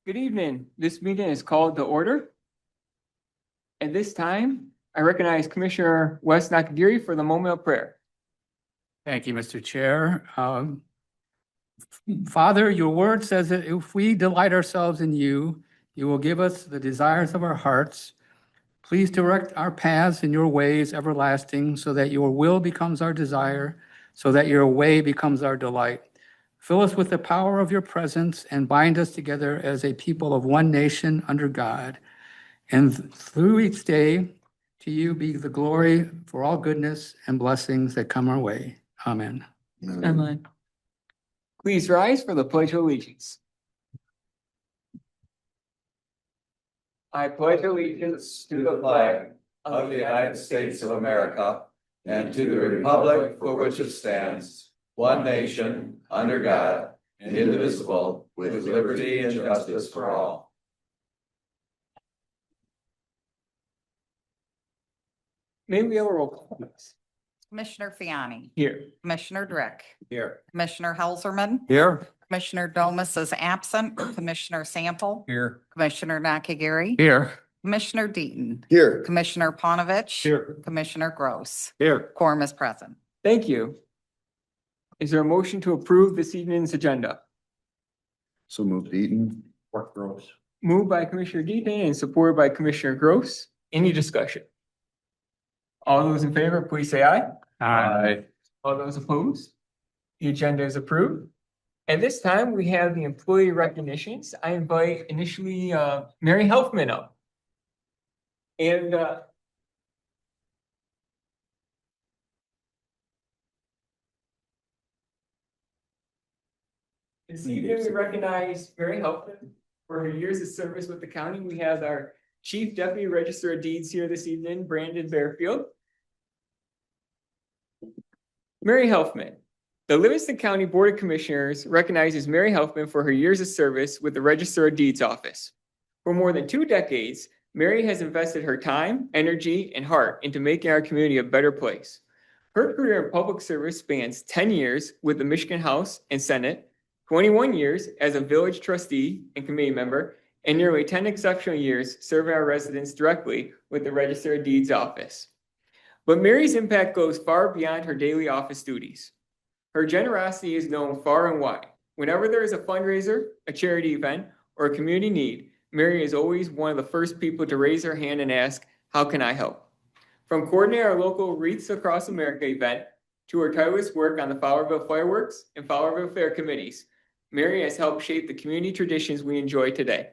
Good evening. This meeting is called to order. At this time, I recognize Commissioner Wes Nakagiri for the moment of prayer. Thank you, Mr. Chair. Father, your word says that if we delight ourselves in you, you will give us the desires of our hearts. Please direct our paths in your ways everlasting, so that your will becomes our desire, so that your way becomes our delight. Fill us with the power of your presence and bind us together as a people of one nation under God. And through each day, to you be the glory for all goodness and blessings that come our way. Amen. Amen. Please rise for the Pledge of Allegiance. I pledge allegiance to the flag of the United States of America and to the republic for which it stands, one nation, under God, indivisible, with liberty and justice for all. May we have a roll call, please? Commissioner Fiani, Here. Commissioner Drick, Here. Commissioner Helserman, Here. Commissioner Domas is absent, Commissioner Sample, Here. Commissioner Nakagiri, Here. Commissioner Deaton, Here. Commissioner Panovich, Here. Commissioner Gross. Here. Quorum is present. Thank you. Is there a motion to approve this evening's agenda? So moved, Eaton. Work Gross. Moved by Commissioner Deaton and supported by Commissioner Gross. Any discussion? All those in favor, please say aye. Aye. All those opposed? The agenda is approved. At this time, we have the employee recognitions. I invite initially Mary Helfman up. And this evening, we recognize Mary Helfman for her years of service with the county. We have our Chief Deputy Register of Deeds here this evening, Brandon Bearfield. Mary Helfman. The Livingston County Board of Commissioners recognizes Mary Helfman for her years of service with the Register of Deeds Office. For more than 2 decades, Mary has invested her time, energy, and heart into making our community a better place. Her career in public service spans 10 years with the Michigan House and Senate, 21 years as a village trustee and committee member, and nearly 10 exceptional years serving our residents directly with the Register of Deeds Office. But Mary's impact goes far beyond her daily office duties. Her generosity is known far and wide. Whenever there is a fundraiser, a charity event, or a community need, Mary is always one of the first people to raise her hand and ask, "How can I help?" From coordinating our local Wreaths Across America event to her tireless work on the Fowlerville Fireworks and Fowlerville Fair committees, Mary has helped shape the community traditions we enjoy today.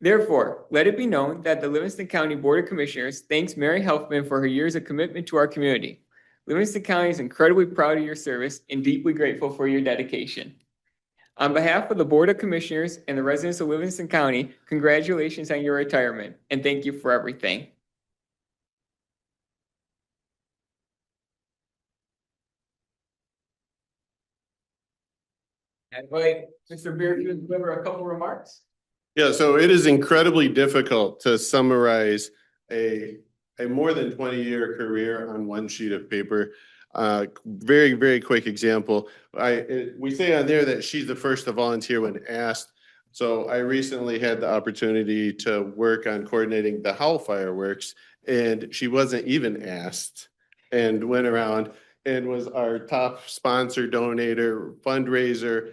Therefore, let it be known that the Livingston County Board of Commissioners thanks Mary Helfman for her years of commitment to our community. Livingston County is incredibly proud of your service and deeply grateful for your dedication. On behalf of the Board of Commissioners and the residents of Livingston County, congratulations on your retirement and thank you for everything. I invite Mr. Bearfield to deliver a couple remarks. Yeah, so it is incredibly difficult to summarize a more than 20-year career on one sheet of paper. Very, very quick example. We say on there that she's the first to volunteer when asked. So I recently had the opportunity to work on coordinating the Howl fireworks, and she wasn't even asked and went around and was our top sponsor, donator, fundraiser.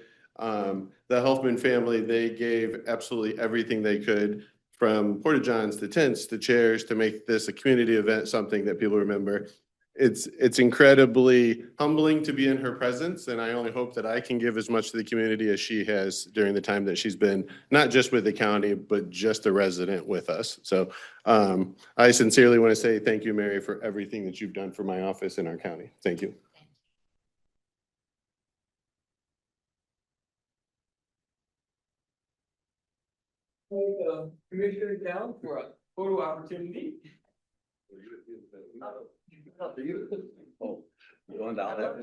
The Helfman family, they gave absolutely everything they could, from porta-johns to tents to chairs, to make this a community event, something that people remember. It's incredibly humbling to be in her presence, and I only hope that I can give as much to the community as she has during the time that she's been, not just with the county, but just a resident with us. So I sincerely want to say thank you, Mary, for everything that you've done for my office in our county. Thank you. Commissioner down for a photo opportunity. Oh, going down there.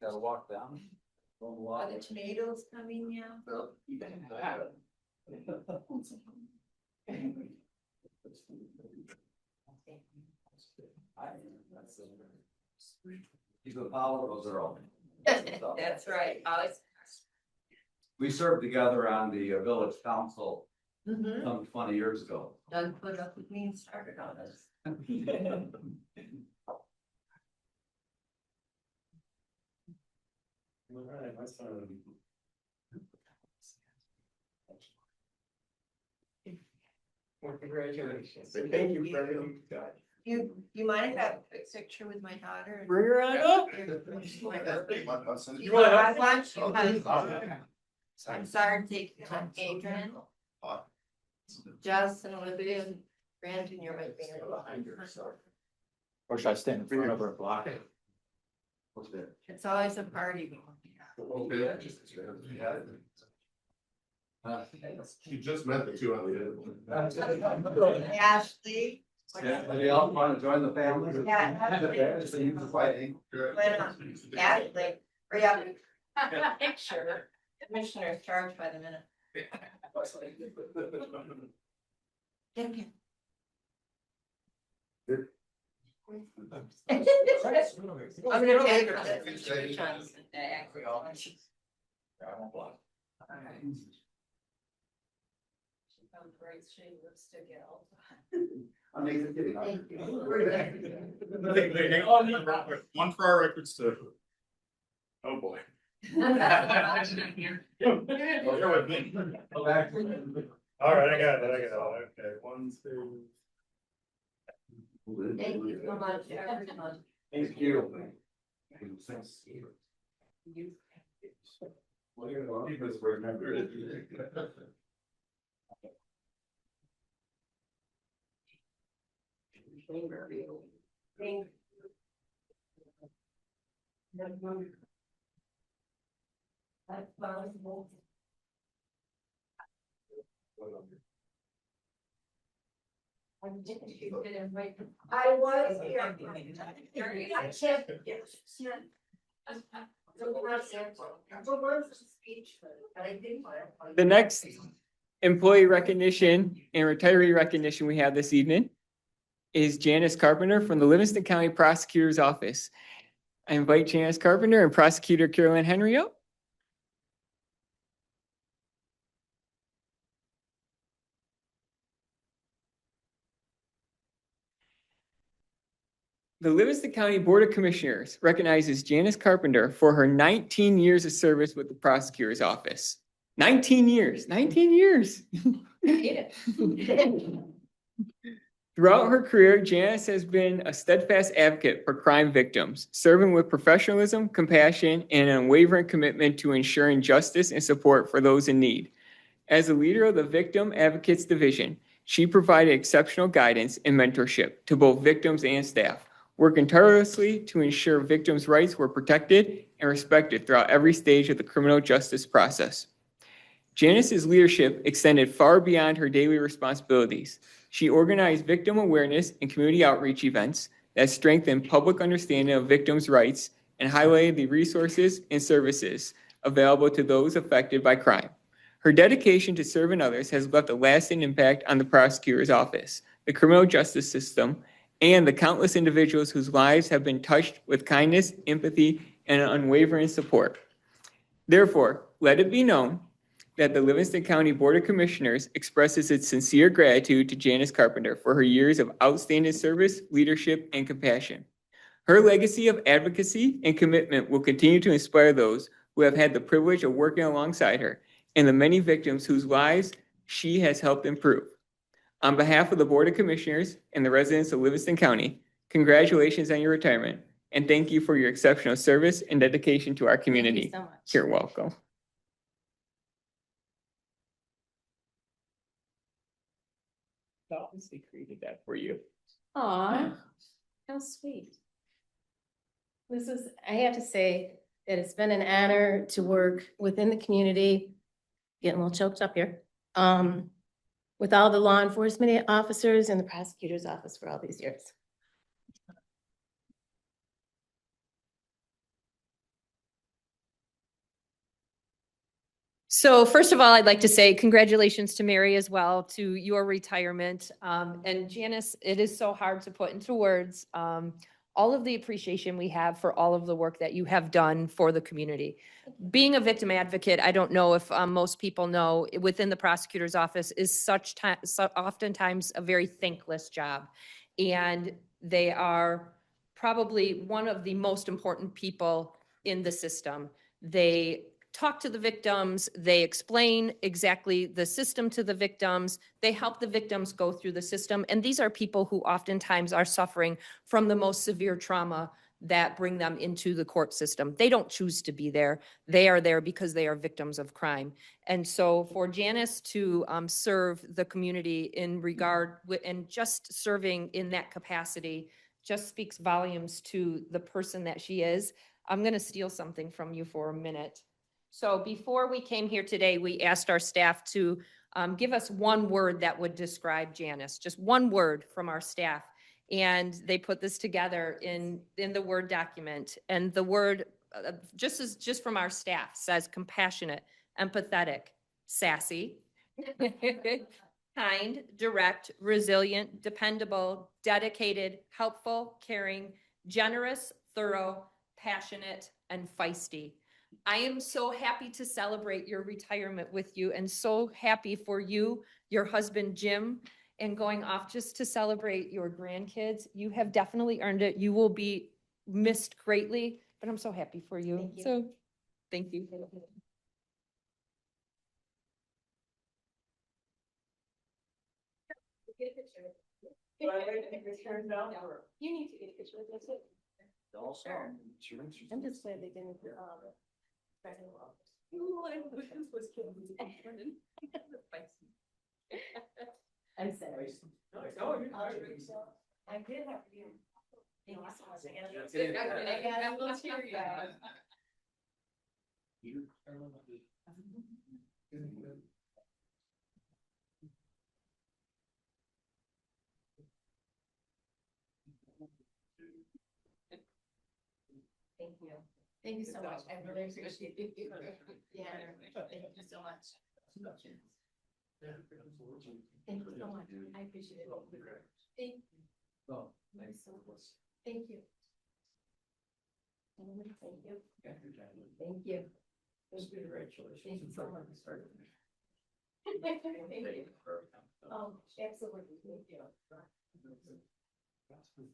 Gotta walk down. Are the tomatoes coming now? Keep the power of those are open. That's right. We served together on the village council Mhm. some 20 years ago. Doug put up with me and started on this. Well, congratulations. Thank you for everything you've done. You mind if I have a quick picture with my daughter? Bring her on up. You want to have lunch? I'm sorry to take you on, Adrian. Jess and Olivia and Brandon, you're my favorite. Or should I stand in front of her and block it? It's always a party. You just met the two on the. Ashley. Anybody else want to join the family? Yeah. Fighting. Ashley, hurry up. Picture. Commissioner's charged by the minute. Get him here. I'm gonna take her. One for our records too. Oh, boy. Go back. All right, I got it. Okay, 1, 2. Thank you so much, everyone. Thank you. That's possible. I was here. I can't. The next employee recognition and retiree recognition we have this evening is Janice Carpenter from the Livingston County Prosecutor's Office. I invite Janice Carpenter and Prosecutor Carolyn Henry up. The Livingston County Board of Commissioners recognizes Janice Carpenter for her 19 years of service with the Prosecutor's Office. 19 years, 19 years. Throughout her career, Janice has been a steadfast advocate for crime victims, serving with professionalism, compassion, and an unwavering commitment to ensuring justice and support for those in need. As a leader of the Victim Advocates Division, she provided exceptional guidance and mentorship to both victims and staff, working tirelessly to ensure victims' rights were protected and respected throughout every stage of the criminal justice process. Janice's leadership extended far beyond her daily responsibilities. She organized victim awareness and community outreach events that strengthened public understanding of victims' rights and highlighted the resources and services available to those affected by crime. Her dedication to serving others has left a lasting impact on the prosecutor's office, the criminal justice system, and the countless individuals whose lives have been touched with kindness, empathy, and unwavering support. Therefore, let it be known that the Livingston County Board of Commissioners expresses its sincere gratitude to Janice Carpenter for her years of outstanding service, leadership, and compassion. Her legacy of advocacy and commitment will continue to inspire those who have had the privilege of working alongside her and the many victims whose lives she has helped improve. On behalf of the Board of Commissioners and the residents of Livingston County, congratulations on your retirement, and thank you for your exceptional service and dedication to our community. so much. You're welcome. I obviously created that for you. Aw, how sweet. I have to say that it's been an honor to work within the community, getting a little choked up here, with all the law enforcement officers and the prosecutor's office for all these years. So first of all, I'd like to say congratulations to Mary as well to your retirement. And Janice, it is so hard to put into words all of the appreciation we have for all of the work that you have done for the community. Being a victim advocate, I don't know if most people know, within the prosecutor's office is oftentimes a very thankless job. And they are probably one of the most important people in the system. They talk to the victims, they explain exactly the system to the victims, they help the victims go through the system. And these are people who oftentimes are suffering from the most severe trauma that bring them into the court system. They don't choose to be there. They are there because they are victims of crime. And so for Janice to serve the community in regard and just serving in that capacity just speaks volumes to the person that she is. I'm going to steal something from you for a minute. So before we came here today, we asked our staff to give us one word that would describe Janice, just one word from our staff. And they put this together in the Word document. And the word, just from our staff, says compassionate, empathetic, sassy, kind, direct, resilient, dependable, dedicated, helpful, caring, generous, thorough, passionate, and feisty. I am so happy to celebrate your retirement with you and so happy for you, your husband, Jim, and going off just to celebrate your grandkids. You have definitely earned it. You will be missed greatly, but I'm so happy for you. Thank you. So, thank you. You need to get a picture, that's it. Sure. I'm just glad they didn't. I'm sorry. I did have you. Thank you so much. I got a little teary eyed. Thank you. Thank you so much. I really appreciate it. Yeah, thank you so much. Thank you so much. I appreciate it. Thank you. Thank you so much. Thank you. Thank you. Thank you. Congratulations. Thank you so much. Thank you. Absolutely. Thank you.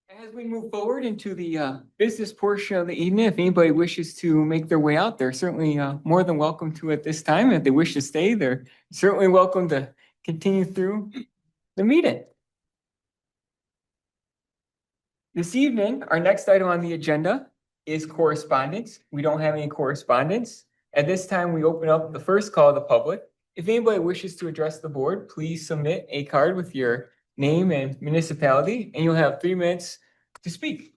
As we move forward into the business portion of the evening, if anybody wishes to make their way out, they're certainly more than welcome to at this time. If they wish to stay, they're certainly welcome to continue through the meeting. This evening, our next item on the agenda is correspondence. We don't have any correspondence. At this time, we open up the first call of the public. If anybody wishes to address the board, please submit a card with your name and municipality, and you'll have 3 minutes to speak.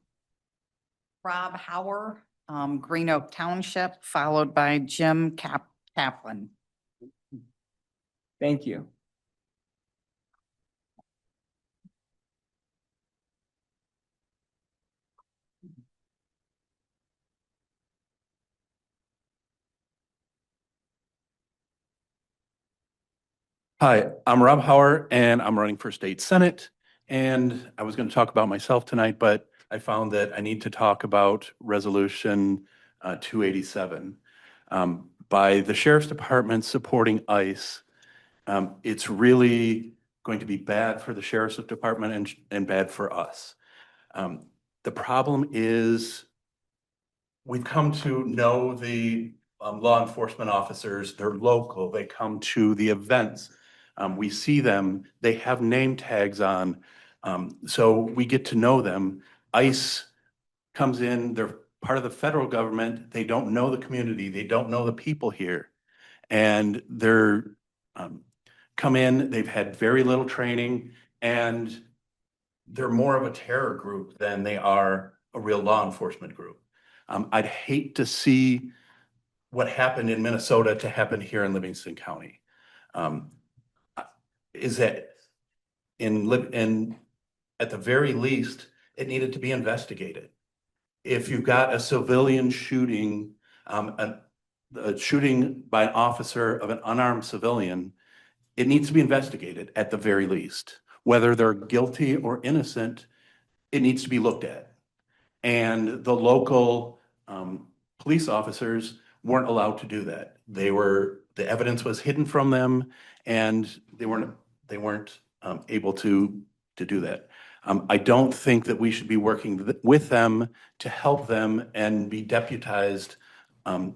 Rob Hauer, Green Oak Township, followed by Jim Kaplan. Thank you. Hi, I'm Rob Hauer and I'm running for state senate. And I was going to talk about myself tonight, but I found that I need to talk about resolution 287. By the sheriff's department supporting ICE, it's really going to be bad for the sheriff's department and bad for us. The problem is we've come to know the law enforcement officers. They're local. They come to the events. We see them. They have name tags on. So we get to know them. ICE comes in. They're part of the federal government. They don't know the community. They don't know the people here. And they're come in. They've had very little training. And they're more of a terror group than they are a real law enforcement group. I'd hate to see what happened in Minnesota to happen here in Livingston County. um, is that in at the very least, it needed to be investigated. If you've got a civilian shooting, a shooting by an officer of an unarmed civilian, it needs to be investigated at the very least. Whether they're guilty or innocent, it needs to be looked at. And the local police officers weren't allowed to do that. The evidence was hidden from them, and they weren't able to do that. I don't think that we should be working with them to help them and be deputized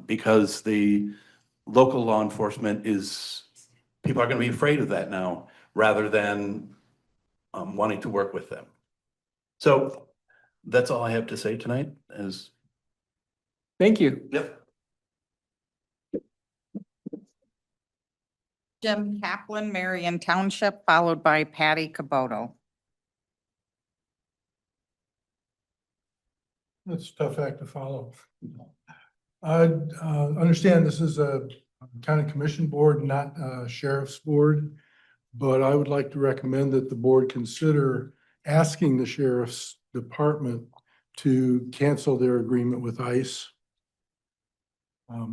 because the local law enforcement people are going to be afraid of that now rather than wanting to work with them. So that's all I have to say tonight is. Thank you. Yep. Jim Kaplan, Marion Township, followed by Patty Kubota. That's a tough act to follow. I understand this is a county commission board, not a sheriff's board. But I would like to recommend that the board consider asking the sheriff's department to cancel their agreement with ICE.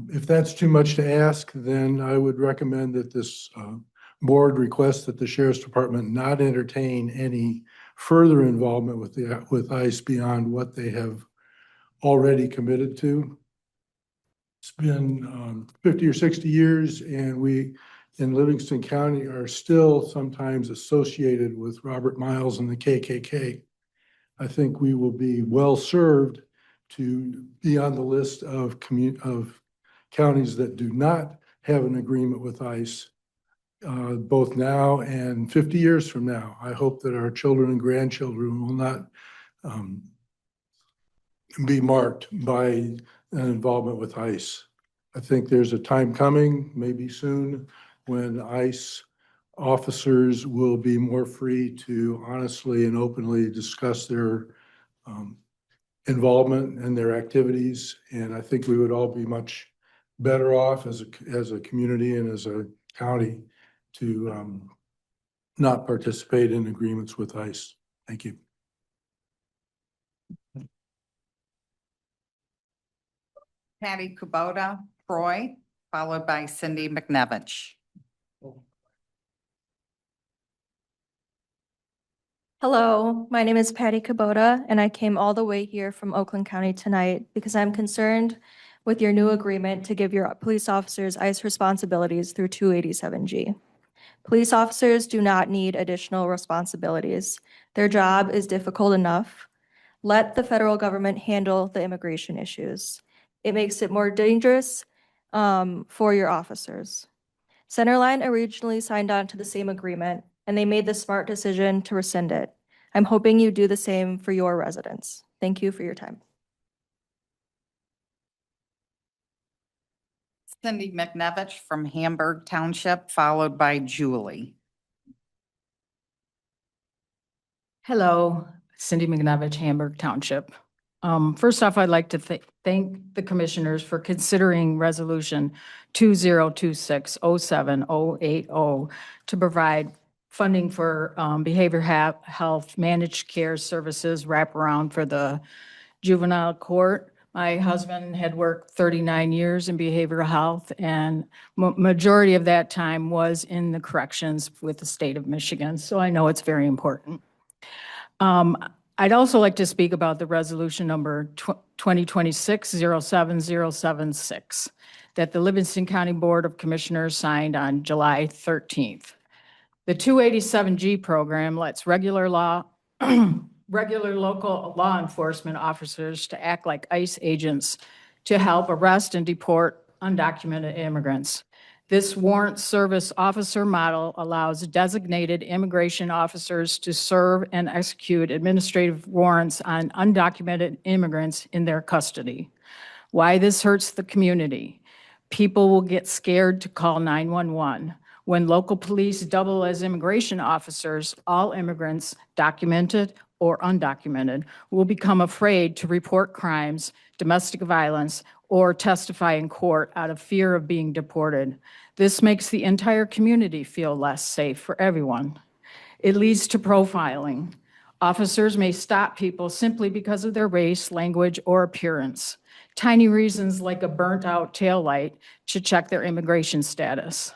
If that's too much to ask, then I would recommend that this board request that the sheriff's department not entertain any further involvement with ICE beyond what they have already committed to. It's been 50 or 60 years, and we in Livingston County are still sometimes associated with Robert Miles and the KKK. I think we will be well served to be on the list of counties that do not have an agreement with ICE, both now and 50 years from now. I hope that our children and grandchildren will not be marked by an involvement with ICE. I think there's a time coming, maybe soon, when ICE officers will be more free to honestly and openly discuss their involvement and their activities. And I think we would all be much better off as a community and as a county to not participate in agreements with ICE. Thank you. Patty Kubota, Troy, followed by Cindy McNevich. Hello, my name is Patty Kubota, and I came all the way here from Oakland County tonight because I'm concerned with your new agreement to give your police officers ICE responsibilities through 287G. Police officers do not need additional responsibilities. Their job is difficult enough. Let the federal government handle the immigration issues. It makes it more dangerous for your officers. Centerline originally signed on to the same agreement, and they made the smart decision to rescind it. I'm hoping you do the same for your residents. Thank you for your time. Cindy McNevich from Hamburg Township, followed by Julie. Hello, Cindy McNevich, Hamburg Township. First off, I'd like to thank the commissioners for considering Resolution 2026-07080 to provide funding for behavioral health, managed care services, wraparound for the juvenile court. My husband had worked 39 years in behavioral health, and majority of that time was in the corrections with the state of Michigan, so I know it's very important. I'd also like to speak about the resolution number 2026-07076 that the Livingston County Board of Commissioners signed on July 13th. The 287G program lets regular local law enforcement officers to act like ICE agents to help arrest and deport undocumented immigrants. This warrant service officer model allows designated immigration officers to serve and execute administrative warrants on undocumented immigrants in their custody. Why this hurts the community? People will get scared to call 911. When local police double as immigration officers, all immigrants, documented or undocumented, will become afraid to report crimes, domestic violence, or testify in court out of fear of being deported. This makes the entire community feel less safe for everyone. It leads to profiling. Officers may stop people simply because of their race, language, or appearance. Tiny reasons like a burnt-out taillight to check their immigration status.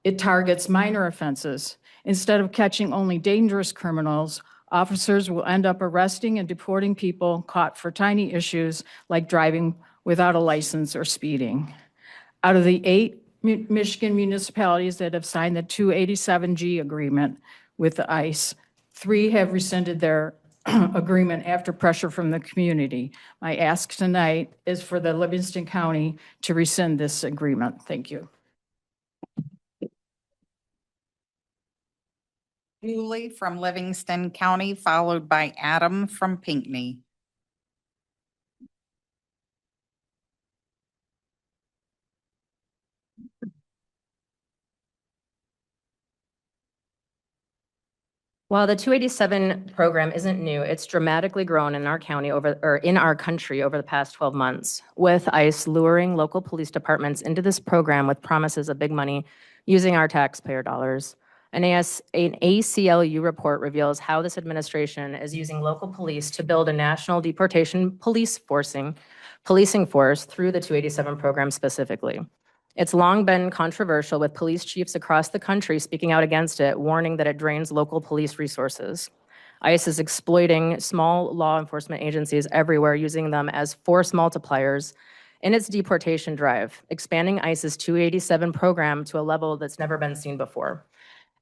It targets minor offenses. Instead of catching only dangerous criminals, officers will end up arresting and deporting people caught for tiny issues like driving without a license or speeding. Out of the 8 Michigan municipalities that have signed the 287G agreement with the ICE, 3 have rescinded their agreement after pressure from the community. My ask tonight is for the Livingston County to rescind this agreement. Thank you. Julie from Livingston County, followed by Adam from Pinckney. While the 287 program isn't new, it's dramatically grown in our county in our country over the past 12 months, with ICE luring local police departments into this program with promises of big money using our taxpayer dollars. An ACLU report reveals how this administration is using local police to build a national deportation policing force through the 287 program specifically. It's long been controversial, with police chiefs across the country speaking out against it, warning that it drains local police resources. ICE is exploiting small law enforcement agencies everywhere, using them as force multipliers in its deportation drive, expanding ICE's 287 program to a level that's never been seen before.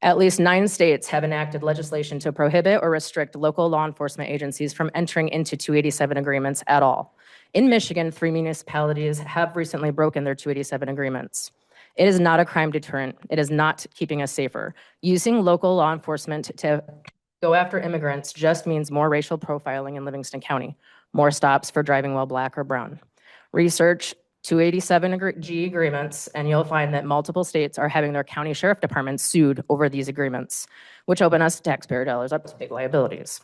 At least 9 states have enacted legislation to prohibit or restrict local law enforcement agencies from entering into 287 agreements at all. In Michigan, 3 municipalities have recently broken their 287 agreements. It is not a crime deterrent. It is not keeping us safer. Using local law enforcement to go after immigrants just means more racial profiling in Livingston County, more stops for driving while black or brown. Research 287G agreements, and you'll find that multiple states are having their county sheriff departments sued over these agreements, which open us taxpayer dollars up to big liabilities.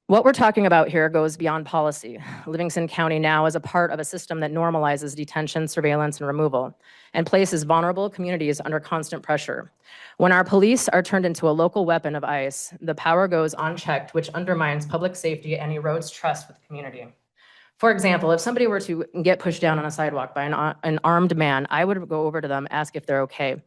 What we're talking about here goes beyond policy. Livingston County now is a part of a system that normalizes detention, surveillance, and removal, and places vulnerable communities under constant pressure. When our police are turned into a local weapon of ICE, the power goes unchecked, which undermines public safety and erodes trust with the community. For example, if somebody were to get pushed down on a sidewalk by an armed man, I would go over to them, ask if they're okay.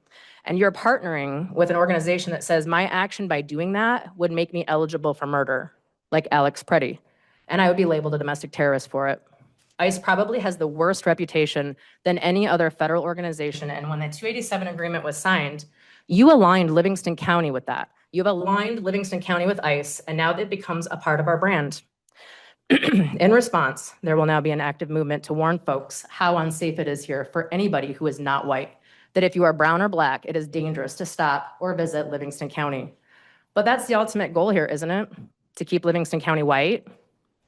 And you're partnering with an organization that says my action by doing that would make me eligible for murder, like Alex Preddy, and I would be labeled a domestic terrorist for it. ICE probably has the worst reputation than any other federal organization, and when the 287 agreement was signed, you aligned Livingston County with that. You've aligned Livingston County with ICE, and now it becomes a part of our brand. In response, there will now be an active movement to warn folks how unsafe it is here for anybody who is not white, that if you are brown or black, it is dangerous to stop or visit Livingston County. But that's the ultimate goal here, isn't it? To keep Livingston County white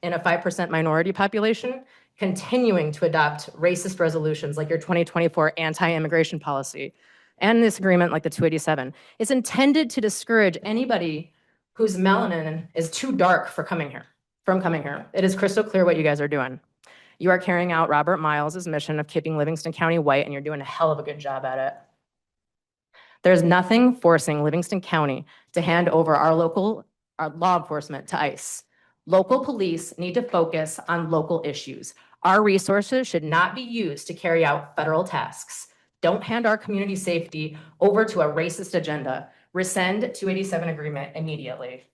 in a 5% minority population, continuing to adopt racist resolutions like your 2024 anti-immigration policy and this agreement like the 287. It's intended to discourage anybody whose melanin is too dark from coming here. It is crystal clear what you guys are doing. You are carrying out Robert Miles's mission of keeping Livingston County white, and you're doing a hell of a good job at it. There's nothing forcing Livingston County to hand over our local law enforcement to ICE. Local police need to focus on local issues. Our resources should not be used to carry out federal tasks. Don't hand our community safety over to a racist agenda. Rescind 287 agreement immediately.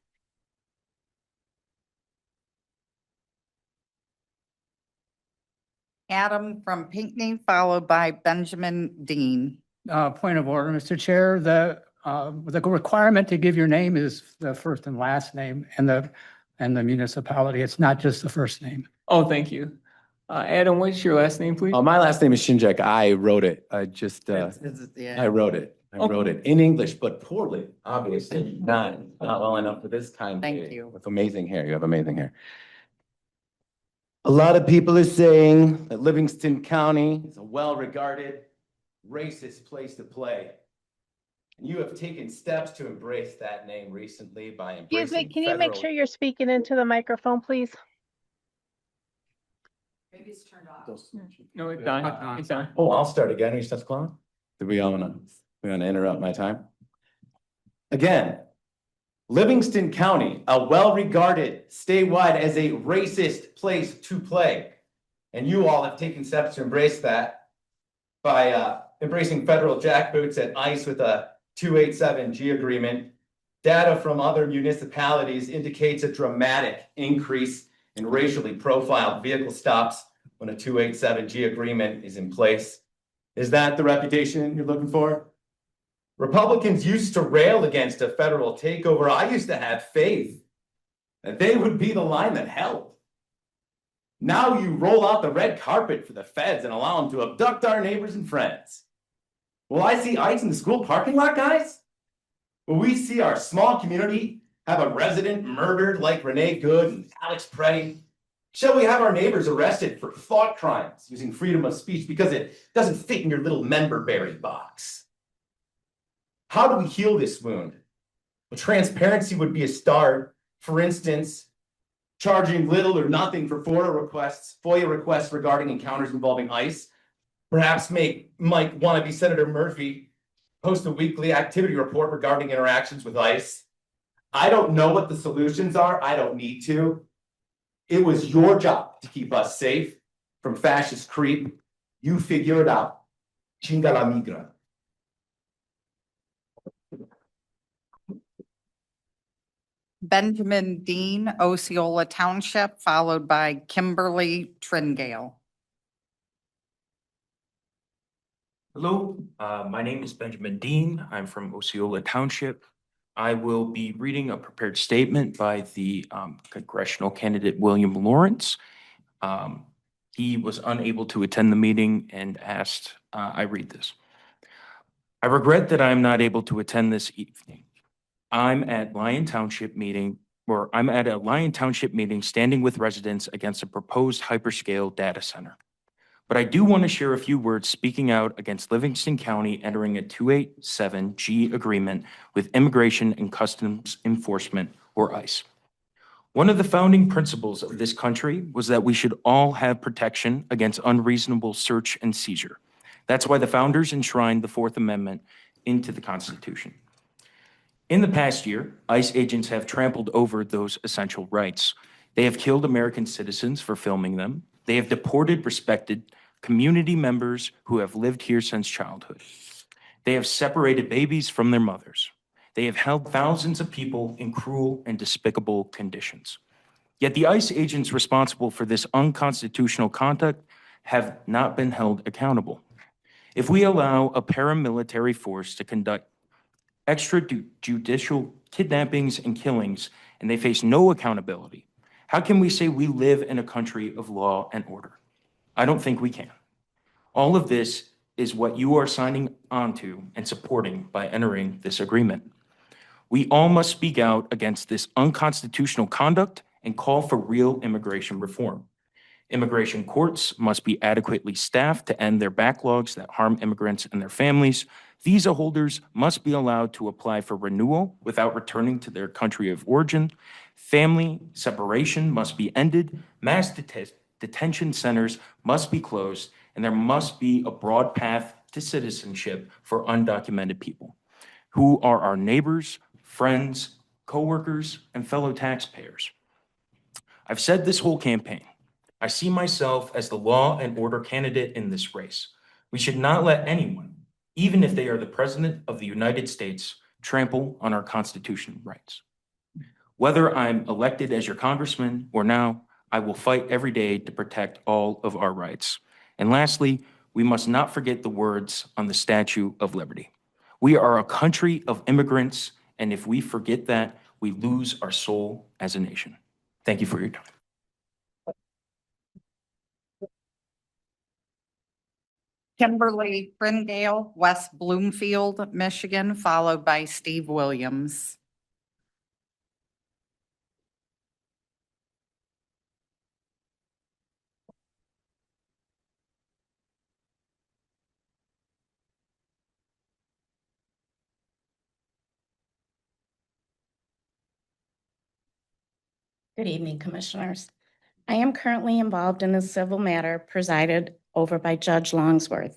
Adam from Pinckney, followed by Benjamin Dean. Point of order, Mr. Chair, the requirement to give your name is the first and last name and the municipality. It's not just the first name. Oh, thank you. Adam, what's your last name, please? My last name is Shinjek. I wrote it. I wrote it. I Okay. wrote it in English, but poorly, obviously. Not well enough for this time. Thank you. With amazing hair. You have amazing hair. A lot of people are saying that Livingston County is a well-regarded, racist place to play. And you have taken steps to embrace that name recently by embracing Excuse me, can you make sure you're speaking into the microphone, please? Maybe it's turned off. No, it's on. It's on. Oh, I'll start again. Are you stuck clown? Did we all wanna interrupt my time? Again, Livingston County, a well-regarded statewide as a racist place to play. And you all have taken steps to embrace that by embracing federal jackboots at ICE with a 287G agreement. Data from other municipalities indicates a dramatic increase in racially profiled vehicle stops when a 287G agreement is in place. Is that the reputation you're looking for? Republicans used to rail against a federal takeover. I used to have faith that they would be the line that held. Now you roll out the red carpet for the feds and allow them to abduct our neighbors and friends. Will I see ICE in the school parking lot, guys? Will we see our small community have a resident murdered like Renee Good and Alex Preddy? Shall we have our neighbors arrested for thought crimes using freedom of speech because it doesn't fit in your little member berry box? How do we heal this wound? Well, transparency would be a start. For instance, charging little or nothing for FOIA requests regarding encounters involving ICE. Perhaps might want to be Senator Murphy post a weekly activity report regarding interactions with ICE. I don't know what the solutions are. I don't need to. It was your job to keep us safe from fascist creep. You figure it out. Chinga la migra. Benjamin Dean, Osceola Township, followed by Kimberly Tringale. Hello, my name is Benjamin Dean. I'm from Osceola Township. I will be reading a prepared statement by the congressional candidate William Lawrence. He was unable to attend the meeting and asked I read this. I regret that I am not able to attend this evening. I'm at a Lyon Township meeting standing with residents against a proposed hyperscale data center. But I do want to share a few words speaking out against Livingston County entering a 287G agreement with Immigration and Customs Enforcement, or ICE. One of the founding principles of this country was that we should all have protection against unreasonable search and seizure. That's why the founders enshrined the Fourth Amendment into the Constitution. In the past year, ICE agents have trampled over those essential rights. They have killed American citizens for filming them. They have deported respected community members who have lived here since childhood. They have separated babies from their mothers. They have held thousands of people in cruel and despicable conditions. Yet the ICE agents responsible for this unconstitutional conduct have not been held accountable. If we allow a paramilitary force to conduct extrajudicial kidnappings and killings and they face no accountability, how can we say we live in a country of law and order? I don't think we can. All of this is what you are signing onto and supporting by entering this agreement. We all must speak out against this unconstitutional conduct and call for real immigration reform. Immigration courts must be adequately staffed to end their backlogs that harm immigrants and their families. Visa holders must be allowed to apply for renewal without returning to their country of origin. Family separation must be ended. Mass detention centers must be closed, and there must be a broad path to citizenship for undocumented people who are our neighbors, friends, coworkers, and fellow taxpayers. I've said this whole campaign, I see myself as the law and order candidate in this race. We should not let anyone, even if they are the President of the United States, trample on our constitutional rights. Whether I'm elected as your congressman or now, I will fight every day to protect all of our rights. And lastly, we must not forget the words on the Statue of Liberty. We are a country of immigrants, and if we forget that, we lose our soul as a nation. Thank you for your time. Kimberly Tringale, West Bloomfield, Michigan, followed by Steve Williams. Good evening, Commissioners. I am currently involved in a civil matter presided over by Judge Longsworth.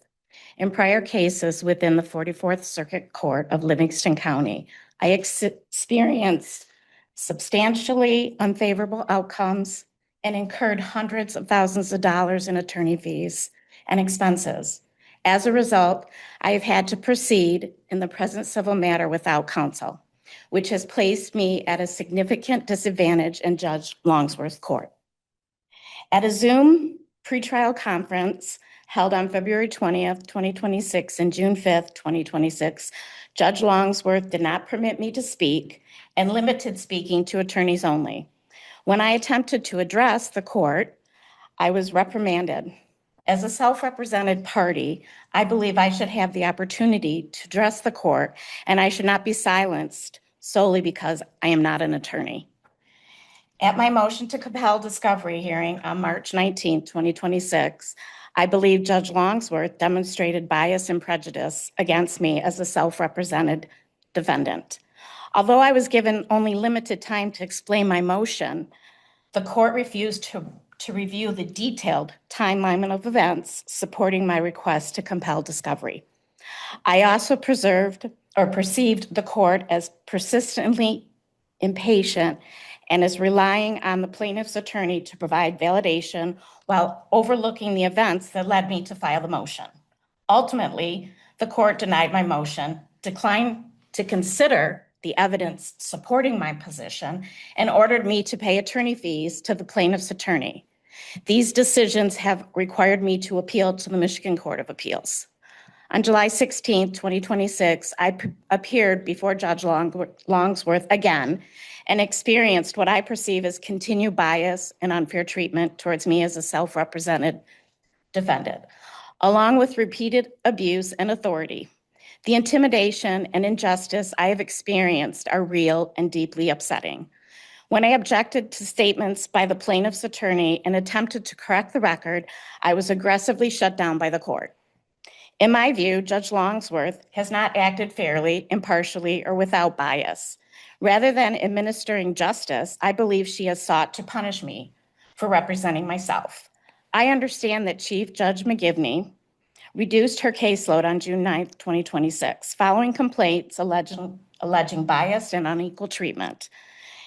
In prior cases within the 44th Circuit Court of Livingston County, I experienced substantially unfavorable outcomes and incurred hundreds of thousands of dollars in attorney fees and expenses. As a result, I have had to proceed in the present civil matter without counsel, which has placed me at a significant disadvantage in Judge Longsworth's court. At a Zoom pretrial conference held on February 20th, 2026 and June 5th, 2026, Judge Longsworth did not permit me to speak and limited speaking to attorneys only. When I attempted to address the court, I was reprimanded. As a self-represented party, I believe I should have the opportunity to address the court, and I should not be silenced solely because I am not an attorney. At my motion to compel discovery hearing on March 19, 2026, I believe Judge Longsworth demonstrated bias and prejudice against me as a self-represented defendant. Although I was given only limited time to explain my motion, the court refused to review the detailed timeline of events supporting my request to compel discovery. I also perceived the court as persistently impatient and is relying on the plaintiff's attorney to provide validation while overlooking the events that led me to file the motion. Ultimately, the court denied my motion, declined to consider the evidence supporting my position, and ordered me to pay attorney fees to the plaintiff's attorney. These decisions have required me to appeal to the Michigan Court of Appeals. On July 16, 2026, I appeared before Judge Longsworth again and experienced what I perceive as continued bias and unfair treatment towards me as a self-represented defendant, along with repeated abuse and authority. The intimidation and injustice I have experienced are real and deeply upsetting. When I objected to statements by the plaintiff's attorney and attempted to correct the record, I was aggressively shut down by the court. In my view, Judge Longsworth has not acted fairly, impartially, or without bias. Rather than administering justice, I believe she has sought to punish me for representing myself. I understand that Chief Judge McGivney reduced her caseload on June 9, 2026, following complaints alleging biased and unequal treatment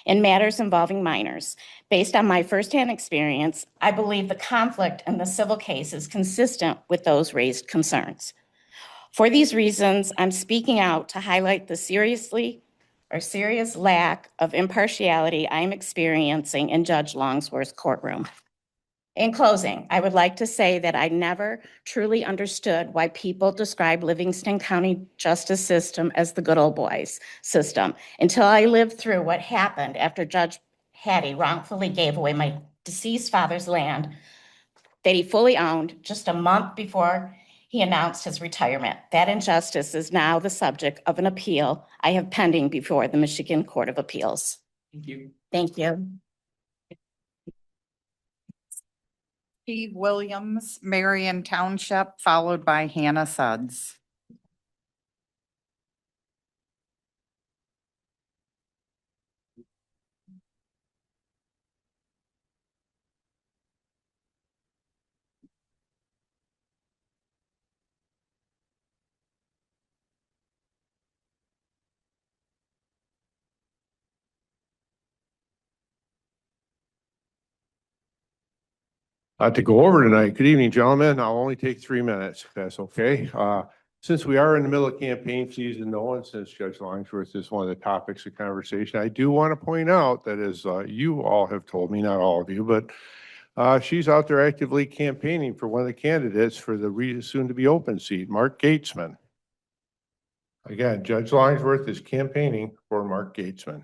in matters involving minors. Based on my firsthand experience, I believe the conflict in the civil case is consistent with those raised concerns. For these reasons, I'm speaking out to highlight the serious lack of impartiality I'm experiencing in Judge Longsworth's courtroom. In closing, I would like to say that I never truly understood why people describe Livingston County justice system as the good old boys system until I lived through what happened after Judge Hattie wrongfully gave away my deceased father's land that he fully owned just a month before he announced his retirement. That injustice is now the subject of an appeal I have pending before the Michigan Court of Appeals. Thank you. Thank you. Steve Williams, Marion Township, followed by Hannah Suds. To go over tonight. Good evening, gentlemen. I'll only take 3 minutes, if that's okay. Since we are in the middle of campaign season, and since Judge Longsworth is one of the topics of conversation, I do want to point out that as you all have told me, not all of you, but she's out there actively campaigning for one of the candidates for the soon-to-be open seat, Mark Gatesman. Again, Judge Longsworth is campaigning for Mark Gatesman.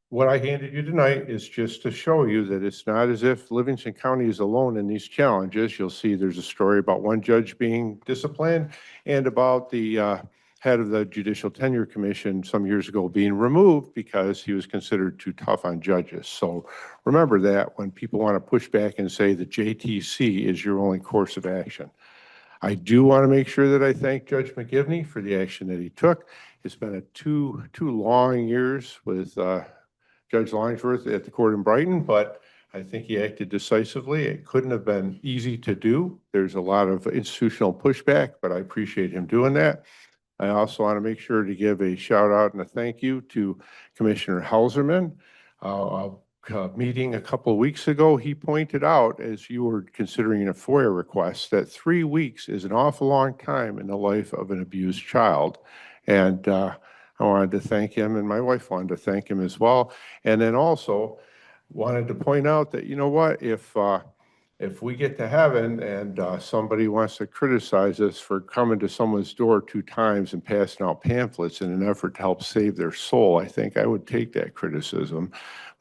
What I handed you tonight is just to show you that it's not as if Livingston County is alone in these challenges. You'll see there's a story about one judge being disciplined and about the head of the Judicial Tenure Commission some years ago being removed because he was considered too tough on judges. So remember that when people want to push back and say the JTC is your only course of action. I do want to make sure that I thank Judge McGivney for the action that he took. It's been two long years with Judge Longsworth at the court in Brighton, but I think he acted decisively. It couldn't have been easy to do. There's a lot of institutional pushback, but I appreciate him doing that. I also want to make sure to give a shout out and a thank you to Commissioner Hauserman. Meeting a couple of weeks ago, he pointed out, as you were considering a FOIA request, that 3 weeks is an awful long time in the life of an abused child. And I wanted to thank him, and my wife wanted to thank him as well. And then also wanted to point out that, you know what, if we get to heaven and somebody wants to criticize us for coming to someone's door 2 times and passing out pamphlets in an effort to help save their soul, I think I would take that criticism.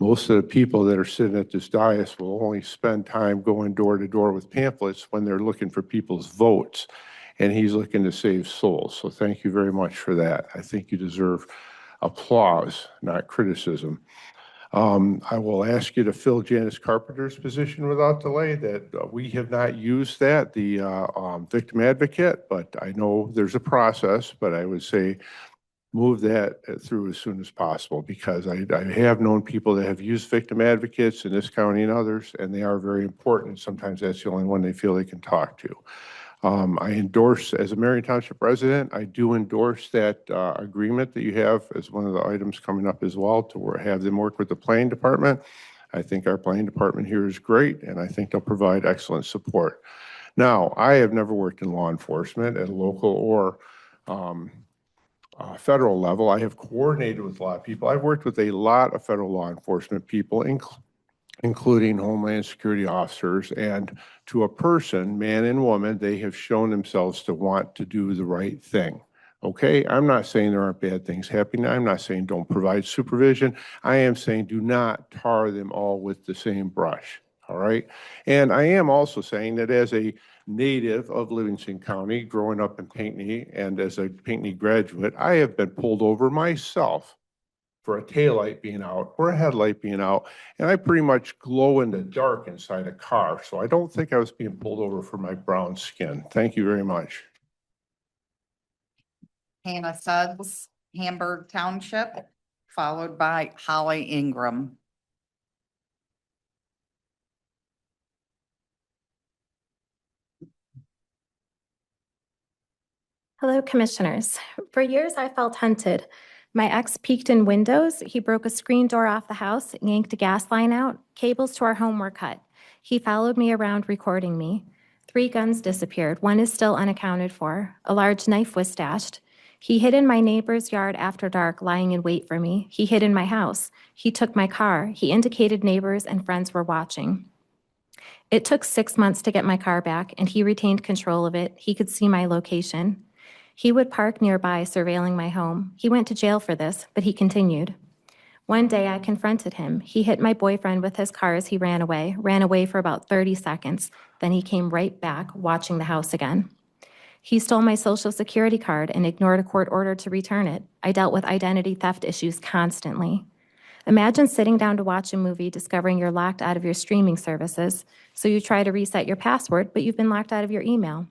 Most of the people that are sitting at this dais will only spend time going door to door with pamphlets when they're looking for people's votes. And he's looking to save souls. So thank you very much for that. I think you deserve applause, not criticism. I will ask you to fill Janice Carpenter's position without delay. That we have not used that, the victim advocate, but I know there's a process, but I would say move that through as soon as possible, because I have known people that have used victim advocates in this county and others, and they are very important. Sometimes that's the only one they feel they can talk to. I endorse, as a Marion Township resident, I do endorse that agreement that you have as one of the items coming up as well, to have them work with the planning department. I think our planning department here is great, and I think they'll provide excellent support. Now, I have never worked in law enforcement at a local or federal level. I have coordinated with a lot of people. I've worked with a lot of federal law enforcement people, including Homeland Security officers, and to a person, man and woman, they have shown themselves to want to do the right thing. Okay, I'm not saying there aren't bad things happening. I'm not saying don't provide supervision. I am saying do not tar them all with the same brush. All right, and I am also saying that as a native of Livingston County, growing up in Pinckney, and as a Pinckney graduate, I have been pulled over myself for a taillight being out or a headlight being out, and I pretty much glow in the dark inside a car. So I don't think I was being pulled over for my brown skin. Thank you very much. Hannah Suggs, Hamburg Township, followed by Holly Ingram. Hello, Commissioners. For years, I felt hunted. My ex peeked in windows. He broke a screen door off the house, yanked a gas line out. Cables to our home were cut. He followed me around, recording me. 3 guns disappeared. 1 is still unaccounted for. A large knife was stashed. He hid in my neighbor's yard after dark, lying in wait for me. He hid in my house. He took my car. He indicated neighbors and friends were watching. It took 6 months to get my car back, and he retained control of it. He could see my location. He would park nearby, surveilling my home. He went to jail for this, but he continued. One day, I confronted him. He hit my boyfriend with his car as he ran away for about 30 seconds. Then he came right back, watching the house again. He stole my Social Security card and ignored a court order to return it. I dealt with identity theft issues constantly. Imagine sitting down to watch a movie, discovering you're locked out of your streaming services. So you try to reset your password, but you've been locked out of your email.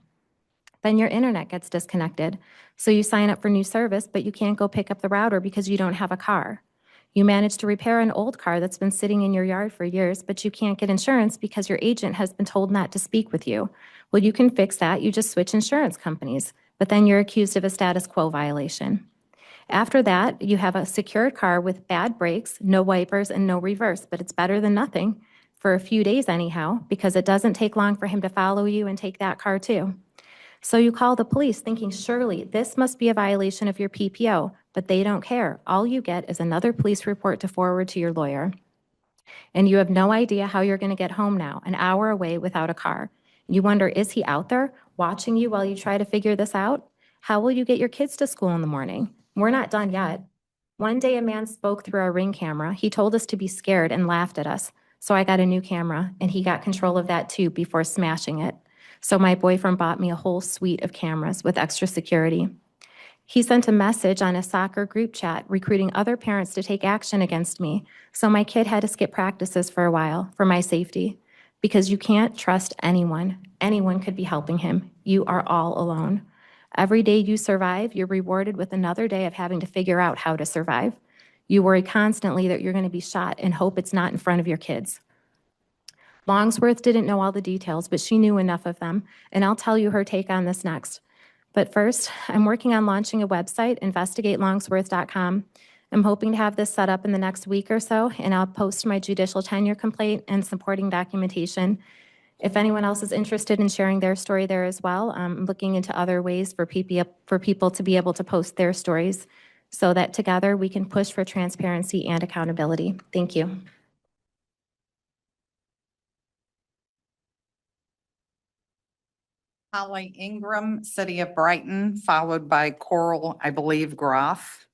Then your internet gets disconnected. So you sign up for new service, but you can't go pick up the router because you don't have a car. You manage to repair an old car that's been sitting in your yard for years, but you can't get insurance because your agent has been told not to speak with you. Well, you can fix that. You just switch insurance companies, but then you're accused of a status quo violation. After that, you have a secured car with bad brakes, no wipers, and no reverse, but it's better than nothing for a few days anyhow, because it doesn't take long for him to follow you and take that car too. So you call the police thinking, surely this must be a violation of your PPO, but they don't care. All you get is another police report to forward to your lawyer. And you have no idea how you're going to get home now, an hour away without a car. You wonder, is he out there watching you while you try to figure this out? How will you get your kids to school in the morning? We're not done yet. One day a man spoke through our Ring camera. He told us to be scared and laughed at us. So I got a new camera, and he got control of that too before smashing it. So my boyfriend bought me a whole suite of cameras with extra security. He sent a message on a soccer group chat recruiting other parents to take action against me. So my kid had to skip practices for a while for my safety, because you can't trust anyone. Anyone could be helping him. You are all alone. Every day you survive, you're rewarded with another day of having to figure out how to survive. You worry constantly that you're going to be shot and hope it's not in front of your kids. Longsworth didn't know all the details, but she knew enough of them, and I'll tell you her take on this next. But first, I'm working on launching a website, investigatelongsworth.com. I'm hoping to have this set up in the next week or so, and I'll post my judicial tenure complaint and supporting documentation. If anyone else is interested in sharing their story there as well, I'm looking into other ways for people to be able to post their stories so that together we can push for transparency and accountability. Thank you. Holly Ingram, City of Brighton, followed by Coral, I believe, Groff.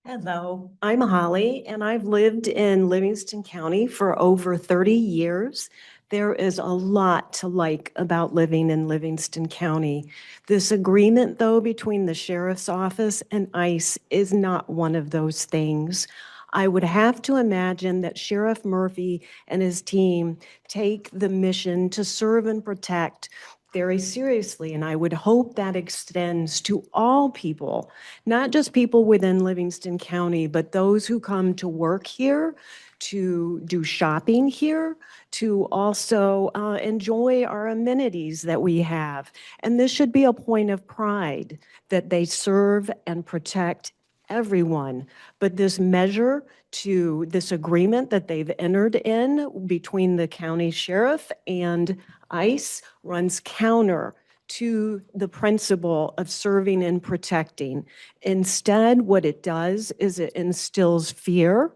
Hello, I'm Holly, and I've lived in Livingston County for over 30 years. There is a lot to like about living in Livingston County. This agreement, though, between the sheriff's office and ICE is not one of those things. I would have to imagine that Sheriff Murphy and his team take the mission to serve and protect very seriously, and I would hope that extends to all people, not just people within Livingston County, but those who come to work here, to do shopping here, to also enjoy our amenities that we have. And this should be a point of pride that they serve and protect everyone. But this measure to this agreement that they've entered in between the county sheriff and ICE runs counter to the principle of serving and protecting. Instead, what it does is it instills fear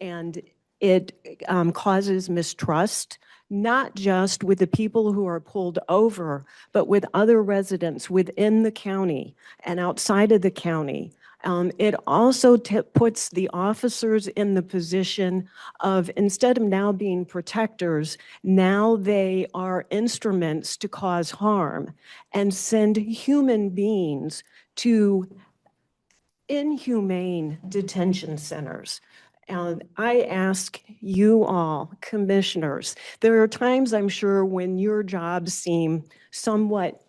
and it causes mistrust, not just with the people who are pulled over, but with other residents within the county and outside of the county. It also puts the officers in the position of, instead of now being protectors, now they are instruments to cause harm and send human beings to inhumane detention centers. And I ask you all, commissioners, there are times I'm sure when your jobs seem somewhat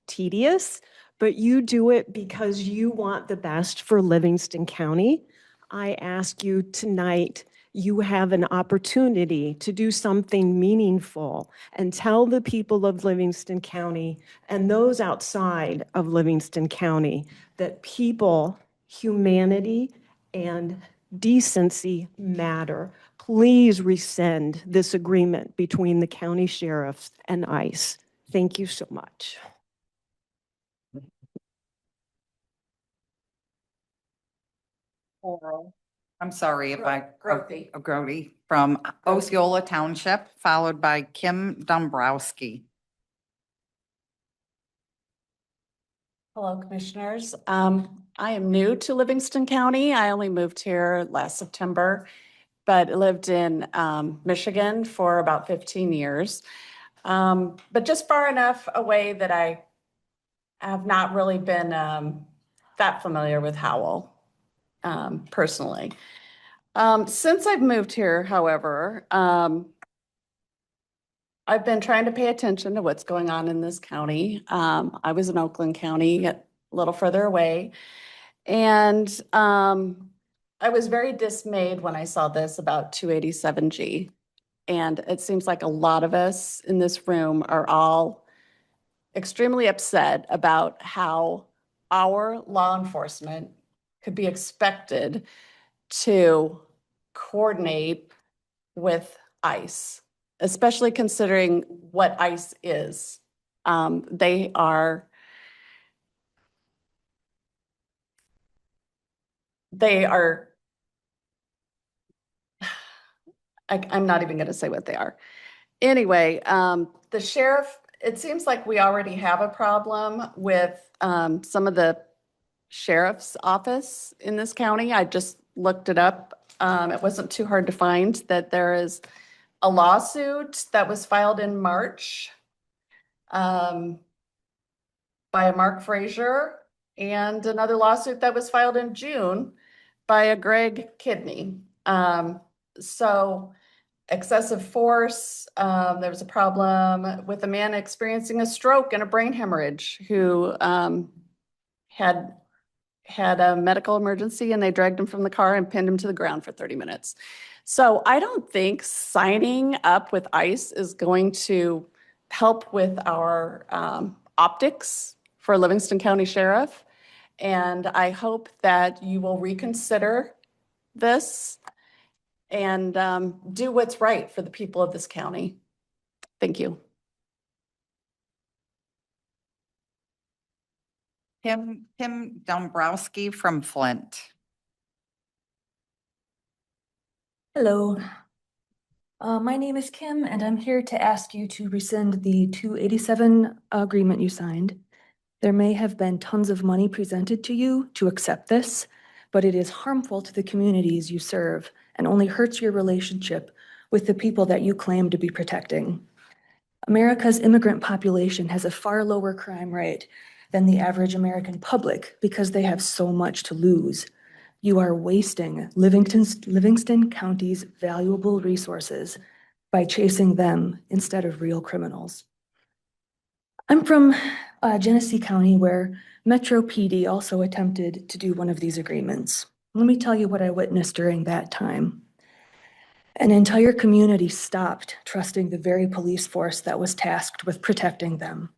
tedious, but you do it because you want the best for Livingston County. I ask you tonight, you have an opportunity to do something meaningful and tell the people of Livingston County and those outside of Livingston County that people, humanity, and decency matter. Please rescind this agreement between the county sheriffs and ICE. Thank you so much. Coral. I'm sorry if I, Grody from Osceola Township, followed by Kim Dombrowski. Hello, Commissioners. I am new to Livingston County. I only moved here last September, but lived in Michigan for about 15 years. But just far enough away that I have not really been that familiar with Howell personally. Since I've moved here, however, I've been trying to pay attention to what's going on in this county. I was in Oakland County, a little further away. And I was very dismayed when I saw this about 287G. And it seems like a lot of us in this room are all extremely upset about how our law enforcement could be expected to coordinate with ICE, especially considering what ICE is. They are I'm not even going to say what they are. Anyway, the sheriff, it seems like we already have a problem with some of the sheriff's office in this county. I just looked it up. It wasn't too hard to find that there is a lawsuit that was filed in March by a Mark Frazier, and another lawsuit that was filed in June by a Greg Kidney. So excessive force, there was a problem with a man experiencing a stroke and a brain hemorrhage who had had a medical emergency and they dragged him from the car and pinned him to the ground for 30 minutes. So I don't think signing up with ICE is going to help with our optics for Livingston County Sheriff. And I hope that you will reconsider this and do what's right for the people of this county. Thank you. Kim Dombrowski from Flint. Hello. My name is Kim, and I'm here to ask you to rescind the 287 agreement you signed. There may have been tons of money presented to you to accept this, but it is harmful to the communities you serve and only hurts your relationship with the people that you claim to be protecting. America's immigrant population has a far lower crime rate than the average American public because they have so much to lose. You are wasting Livingston County's valuable resources by chasing them instead of real criminals. I'm from Genesee County, where Metro PD also attempted to do one of these agreements. Let me tell you what I witnessed during that time. An entire community stopped trusting the very police force that was tasked with protecting them.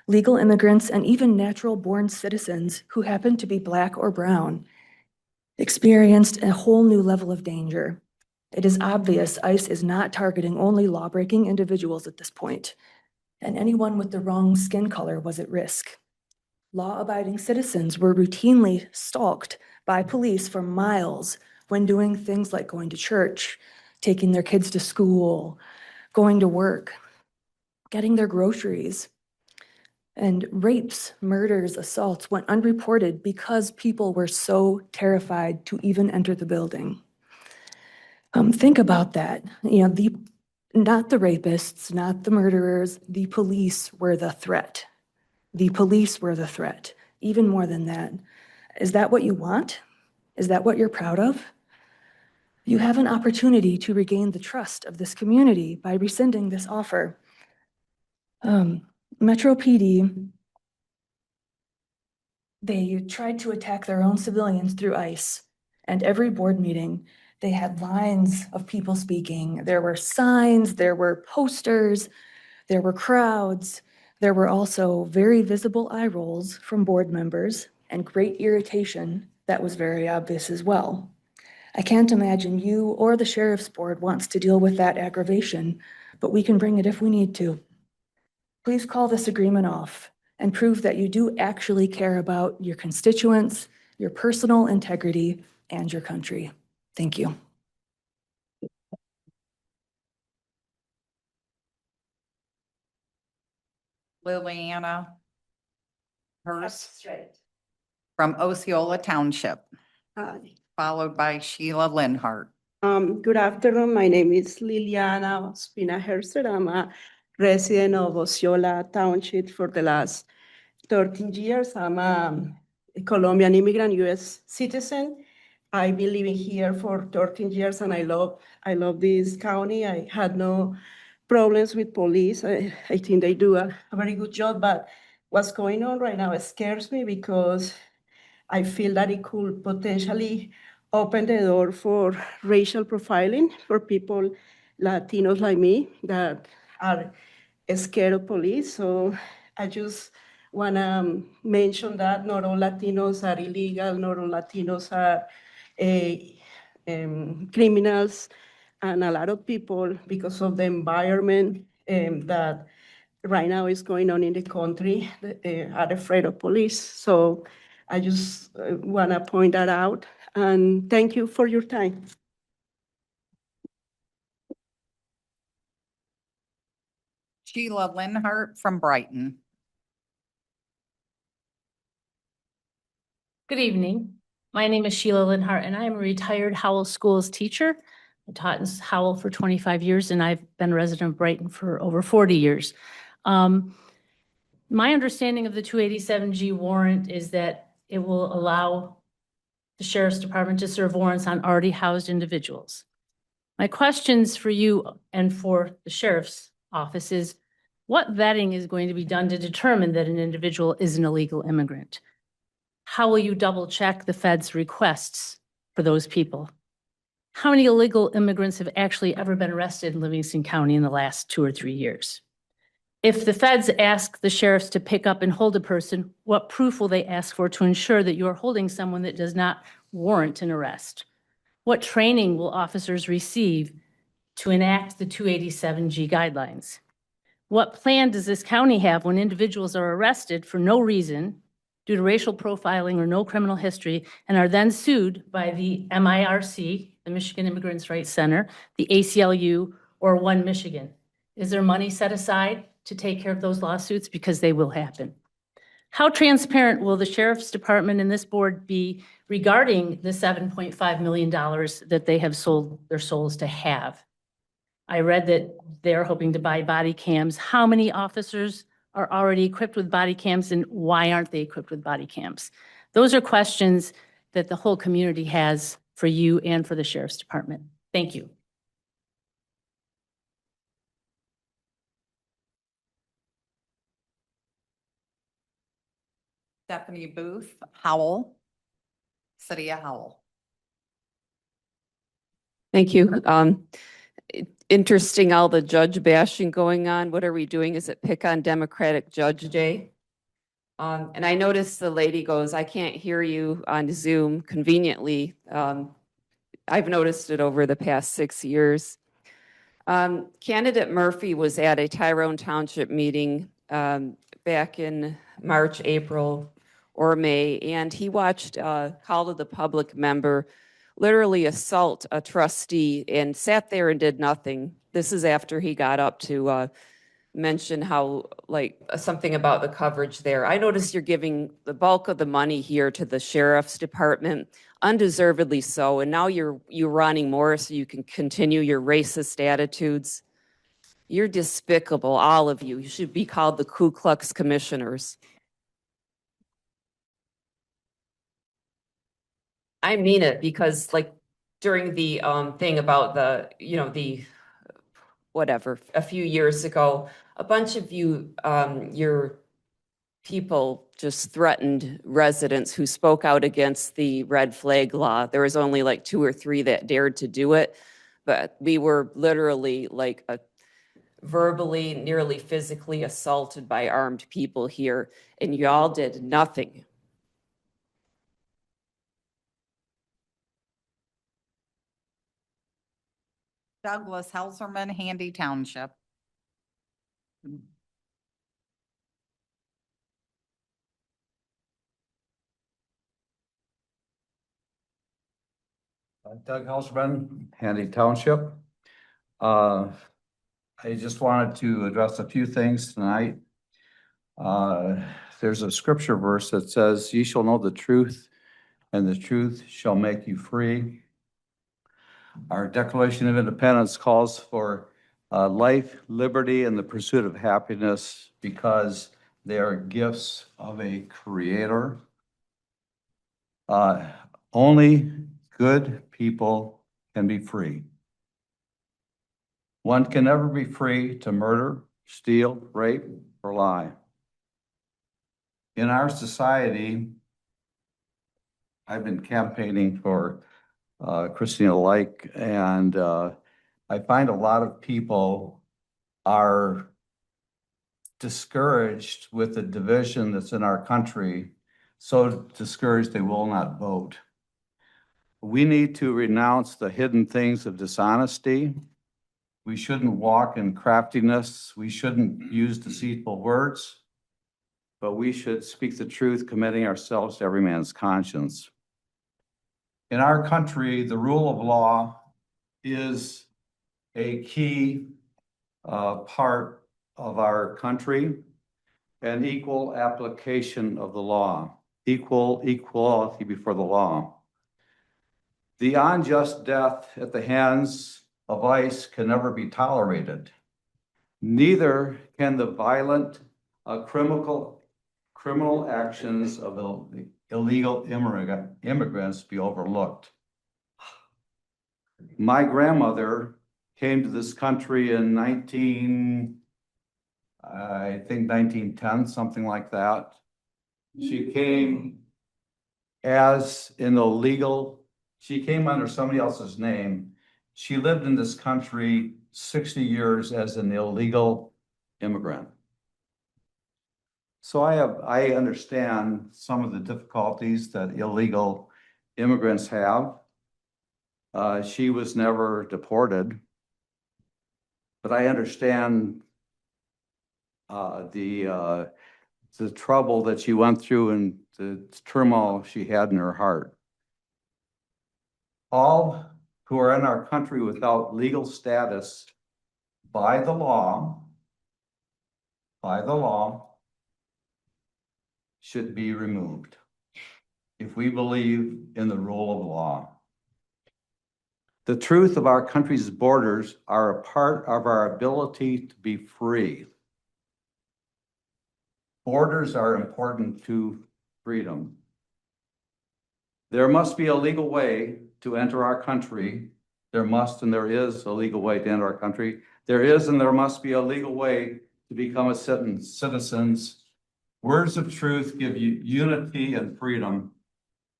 Legal immigrants and even natural-born citizens who happened to be Black or brown experienced a whole new level of danger. It is obvious ICE is not targeting only law-breaking individuals at this point, and anyone with the wrong skin color was at risk. Law-abiding citizens were routinely stalked by police for miles when doing things like going to church, taking their kids to school, going to work, getting their groceries. And rapes, murders, assaults went unreported because people were so terrified to even enter the building. Think about that. You know, not the rapists, not the murderers, the police were the threat. The police were the threat, even more than that. Is that what you want? Is that what you're proud of? You have an opportunity to regain the trust of this community by rescinding this offer. Metro PD, they tried to attack their own civilians through ICE, and every board meeting, they had lines of people speaking. There were signs, there were posters, there were crowds. There were also very visible eye rolls from board members and great irritation that was very obvious as well. I can't imagine you or the sheriff's board wants to deal with that aggravation, but we can bring it if we need to. Please call this agreement off and prove that you do actually care about your constituents, your personal integrity, and your country. Thank you. Liliana Hurst from Osceola Township, followed by Sheila Linhart. Good afternoon. My name is Liliana Ospina Herser. I'm a resident of Osceola Township for the last 13 years. I'm a Colombian immigrant, U.S. citizen. I've been living here for 13 years and I love this county. I had no problems with police. I think they do a very good job, but what's going on right now scares me because I feel that it could potentially open the door for racial profiling for people, Latinos like me, that are scared of police. So I just want to mention that not all Latinos are illegal, not all Latinos are criminals, and a lot of people, because of the environment that right now is going on in the country, are afraid of police. So I just want to point that out, and thank you for your time. Sheila Linhart from Brighton. Good evening. My name is Sheila Linhart, and I am a retired Howell Schools teacher. I taught in Howell for 25 years, and I've been a resident of Brighton for over 40 years. My understanding of the 287G warrant is that it will allow the Sheriff's Department to serve warrants on already housed individuals. My questions for you and for the Sheriff's Office is, what vetting is going to be done to determine that an individual is an illegal immigrant? how will you double check the Fed's requests for those people? How many illegal immigrants have actually ever been arrested in Livingston County in the last 2 or 3 years? If the feds ask the sheriffs to pick up and hold a person, what proof will they ask for to ensure that you are holding someone that does not warrant an arrest? What training will officers receive to enact the 287G guidelines? What plan does this county have when individuals are arrested for no reason due to racial profiling or no criminal history and are then sued by the MIRC, the Michigan Immigrants' Rights Center, the ACLU, or One Michigan? Is there money set aside to take care of those lawsuits? Because they will happen. How transparent will the Sheriff's Department and this board be regarding the $7.5 million that they have sold their souls to have? I read that they're hoping to buy body cams. How many officers are already equipped with body cams, and why aren't they equipped with body cams? Those are questions that the whole community has for you and for the Sheriff's Department. Thank you. Stephanie Booth, Howell, City of Howell. Thank you. Interesting, all the judge bashing going on. What are we doing? Is it pick on Democratic Judge Day? And I noticed the lady goes, I can't hear you on Zoom conveniently. I've noticed it over the past 6 years. Candidate Murphy was at a Tyrone Township meeting back in March, April, or May, and he watched Call to the Public member literally assault a trustee and sat there and did nothing. This is after he got up to mention how, like, something about the coverage there. I noticed you're giving the bulk of the money here to the Sheriff's Department, undeservedly so, and now you're running more so you can continue your racist attitudes. You're despicable, all of you. You should be called the Ku Klux Commissioners. I mean it, because like during the thing about the, whatever, a few years ago, a bunch of you, your people just threatened residents who spoke out against the red flag law. There was only like 2 or 3 that dared to do it, but we were literally like verbally, nearly physically assaulted by armed people here, and y'all did nothing. Douglas Helserman, Handy Township. Doug Helserman, Handy Township. I just wanted to address a few things tonight. There's a scripture verse that says, "Ye shall know the truth, and the truth shall make you free." Our Declaration of Independence calls for life, liberty, and the pursuit of happiness because they are gifts of a creator. Only good people can be free. One can never be free to murder, steal, rape, or lie. In our society, I've been campaigning for Christina Lake, and I find a lot of people are discouraged with the division that's in our country, so discouraged they will not vote. We need to renounce the hidden things of dishonesty. We shouldn't walk in craftiness. We shouldn't use deceitful words, but we should speak the truth, committing ourselves to every man's conscience. In our country, the rule of law is a key part of our country, and equal application of the law, equality before the law. The unjust death at the hands of ICE can never be tolerated. Neither can the violent criminal actions of illegal immigrants be overlooked. My grandmother came to this country in 1910, something like that. She came as an illegal, she came under somebody else's name. She lived in this country 60 years as an illegal immigrant. So I understand some of the difficulties that illegal immigrants have. She was never deported, but I understand the trouble that she went through and the turmoil she had in her heart. All who are in our country without legal status by the law, should be removed if we believe in the rule of law. The truth of our country's borders are a part of our ability to be free. Borders are important to freedom. There must be a legal way to enter our country. There must and there is a legal way to enter our country. There is and there must be a legal way to become a citizens. Words of truth give you unity and freedom.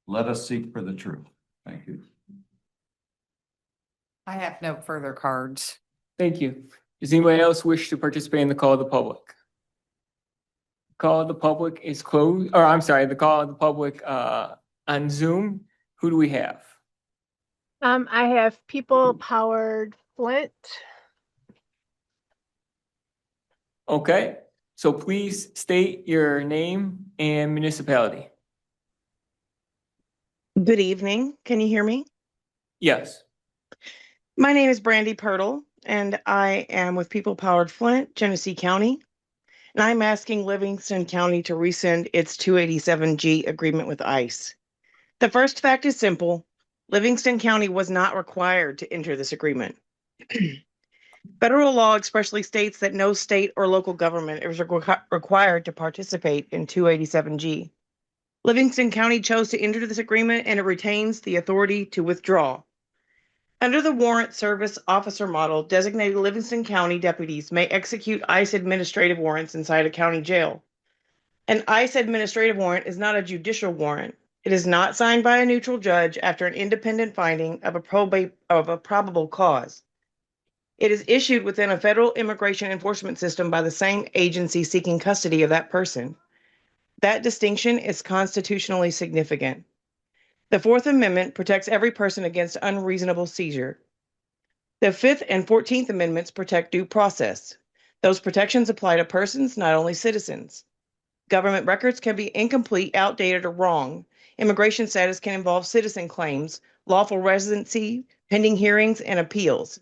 Let us seek for the truth. Thank you. I have no further cards. Thank you. Does anybody else wish to participate in the call of the public? Call of the public is closed, or I'm sorry, the call of the public on Zoom. Who do we have? I have People Powered Flint. Okay, so please state your name and municipality. Good evening. Can you hear me? Yes. My name is Brandy Pirtle, and I am with People Powered Flint, Genesee County. And I'm asking Livingston County to rescind its 287G agreement with ICE. The first fact is simple. Livingston County was not required to enter this agreement. Federal law expressly states that no state or local government is required to participate in 287G. Livingston County chose to enter this agreement, and it retains the authority to withdraw. Under the warrant service officer model, designated Livingston County deputies may execute ICE administrative warrants inside a county jail. An ICE administrative warrant is not a judicial warrant. It is not signed by a neutral judge after an independent finding of a probable cause. It is issued within a federal immigration enforcement system by the same agency seeking custody of that person. That distinction is constitutionally significant. The Fourth Amendment protects every person against unreasonable seizure. The Fifth and 14th Amendments protect due process. Those protections apply to persons, not only citizens. Government records can be incomplete, outdated, or wrong. Immigration status can involve citizen claims, lawful residency, pending hearings, and appeals.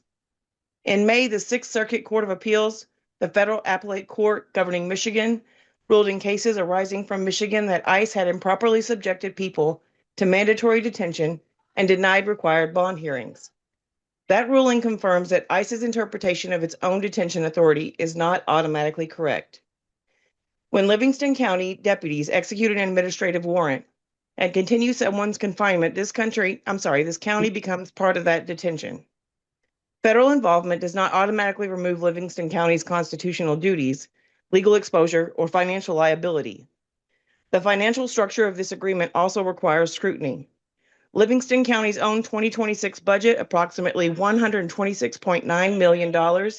In May, the Sixth Circuit Court of Appeals, the Federal Appellate Court governing Michigan, ruled in cases arising from Michigan that ICE had improperly subjected people to mandatory detention and denied required bond hearings. That ruling confirms that ICE's interpretation of its own detention authority is not automatically correct. When Livingston County deputies execute an administrative warrant and continue someone's confinement, this county becomes part of that detention. Federal involvement does not automatically remove Livingston County's constitutional duties, legal exposure, or financial liability. The financial structure of this agreement also requires scrutiny. Livingston County's own 2026 budget, approximately $126.9 million.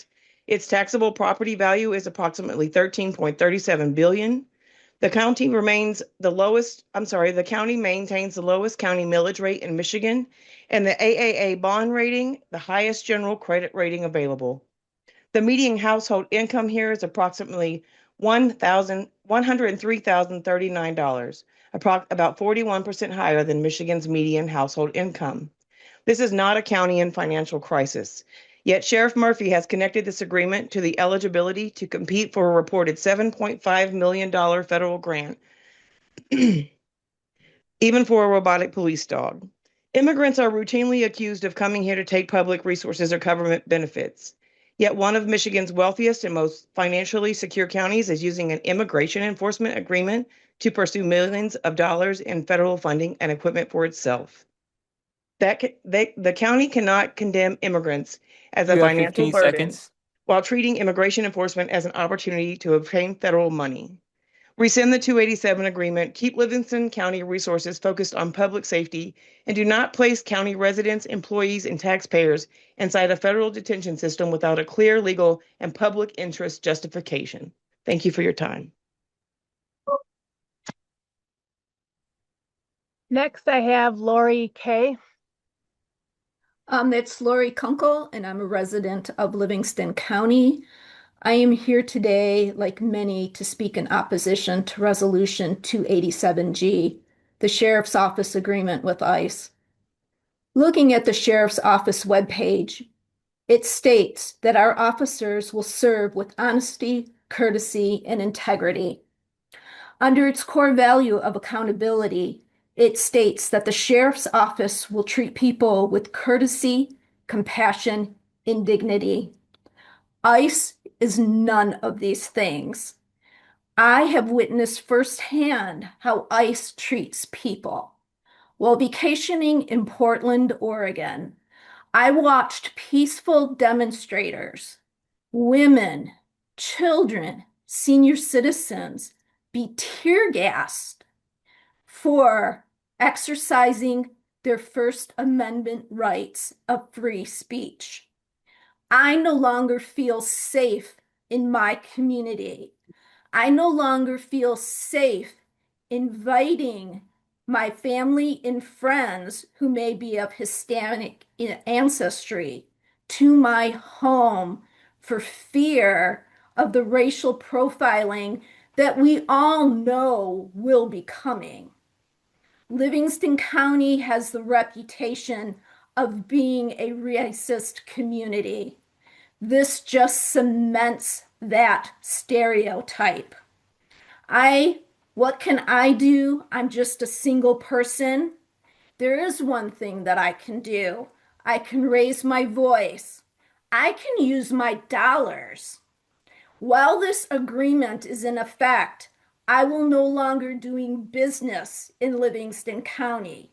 Its taxable property value is approximately $13.37 billion. The county maintains the lowest county millage rate in Michigan, and the AAA bond rating, the highest general credit rating available. The median household income here is approximately $103,039, about 41% higher than Michigan's median household income. This is not a county in financial crisis. Yet Sheriff Murphy has connected this agreement to the eligibility to compete for a reported $7.5 million federal grant, even for a robotic police dog. Immigrants are routinely accused of coming here to take public resources or government benefits. Yet one of Michigan's wealthiest and most financially secure counties is using an immigration enforcement agreement to pursue millions of dollars in federal funding and equipment for itself. The county cannot condemn immigrants as a financial burden while treating immigration enforcement as an opportunity to obtain federal money. Rescind the 287 agreement, keep Livingston County resources focused on public safety, and do not place county residents, employees, and taxpayers inside a federal detention system without a clear legal and public interest justification. Thank you for your time. Next, I have Lori Kay. It's Lori Kunkel, and I'm a resident of Livingston County. I am here today, like many, to speak in opposition to Resolution 287G, the Sheriff's Office agreement with ICE. Looking at the Sheriff's Office webpage, it states that our officers will serve with honesty, courtesy, and integrity. Under its core value of accountability, it states that the Sheriff's Office will treat people with courtesy, compassion, and dignity. ICE is none of these things. I have witnessed firsthand how ICE treats people. While vacationing in Portland, Oregon, I watched peaceful demonstrators, women, children, senior citizens be tear gassed for exercising their First Amendment rights of free speech. I no longer feel safe in my community. I no longer feel safe inviting my family and friends who may be of Hispanic ancestry to my home for fear of the racial profiling that we all know will be coming. Livingston County has the reputation of being a racist community. This just cements that stereotype. What can I do? I'm just a single person. There is one thing that I can do. I can raise my voice. I can use my dollars. While this agreement is in effect, I will no longer doing business in Livingston County.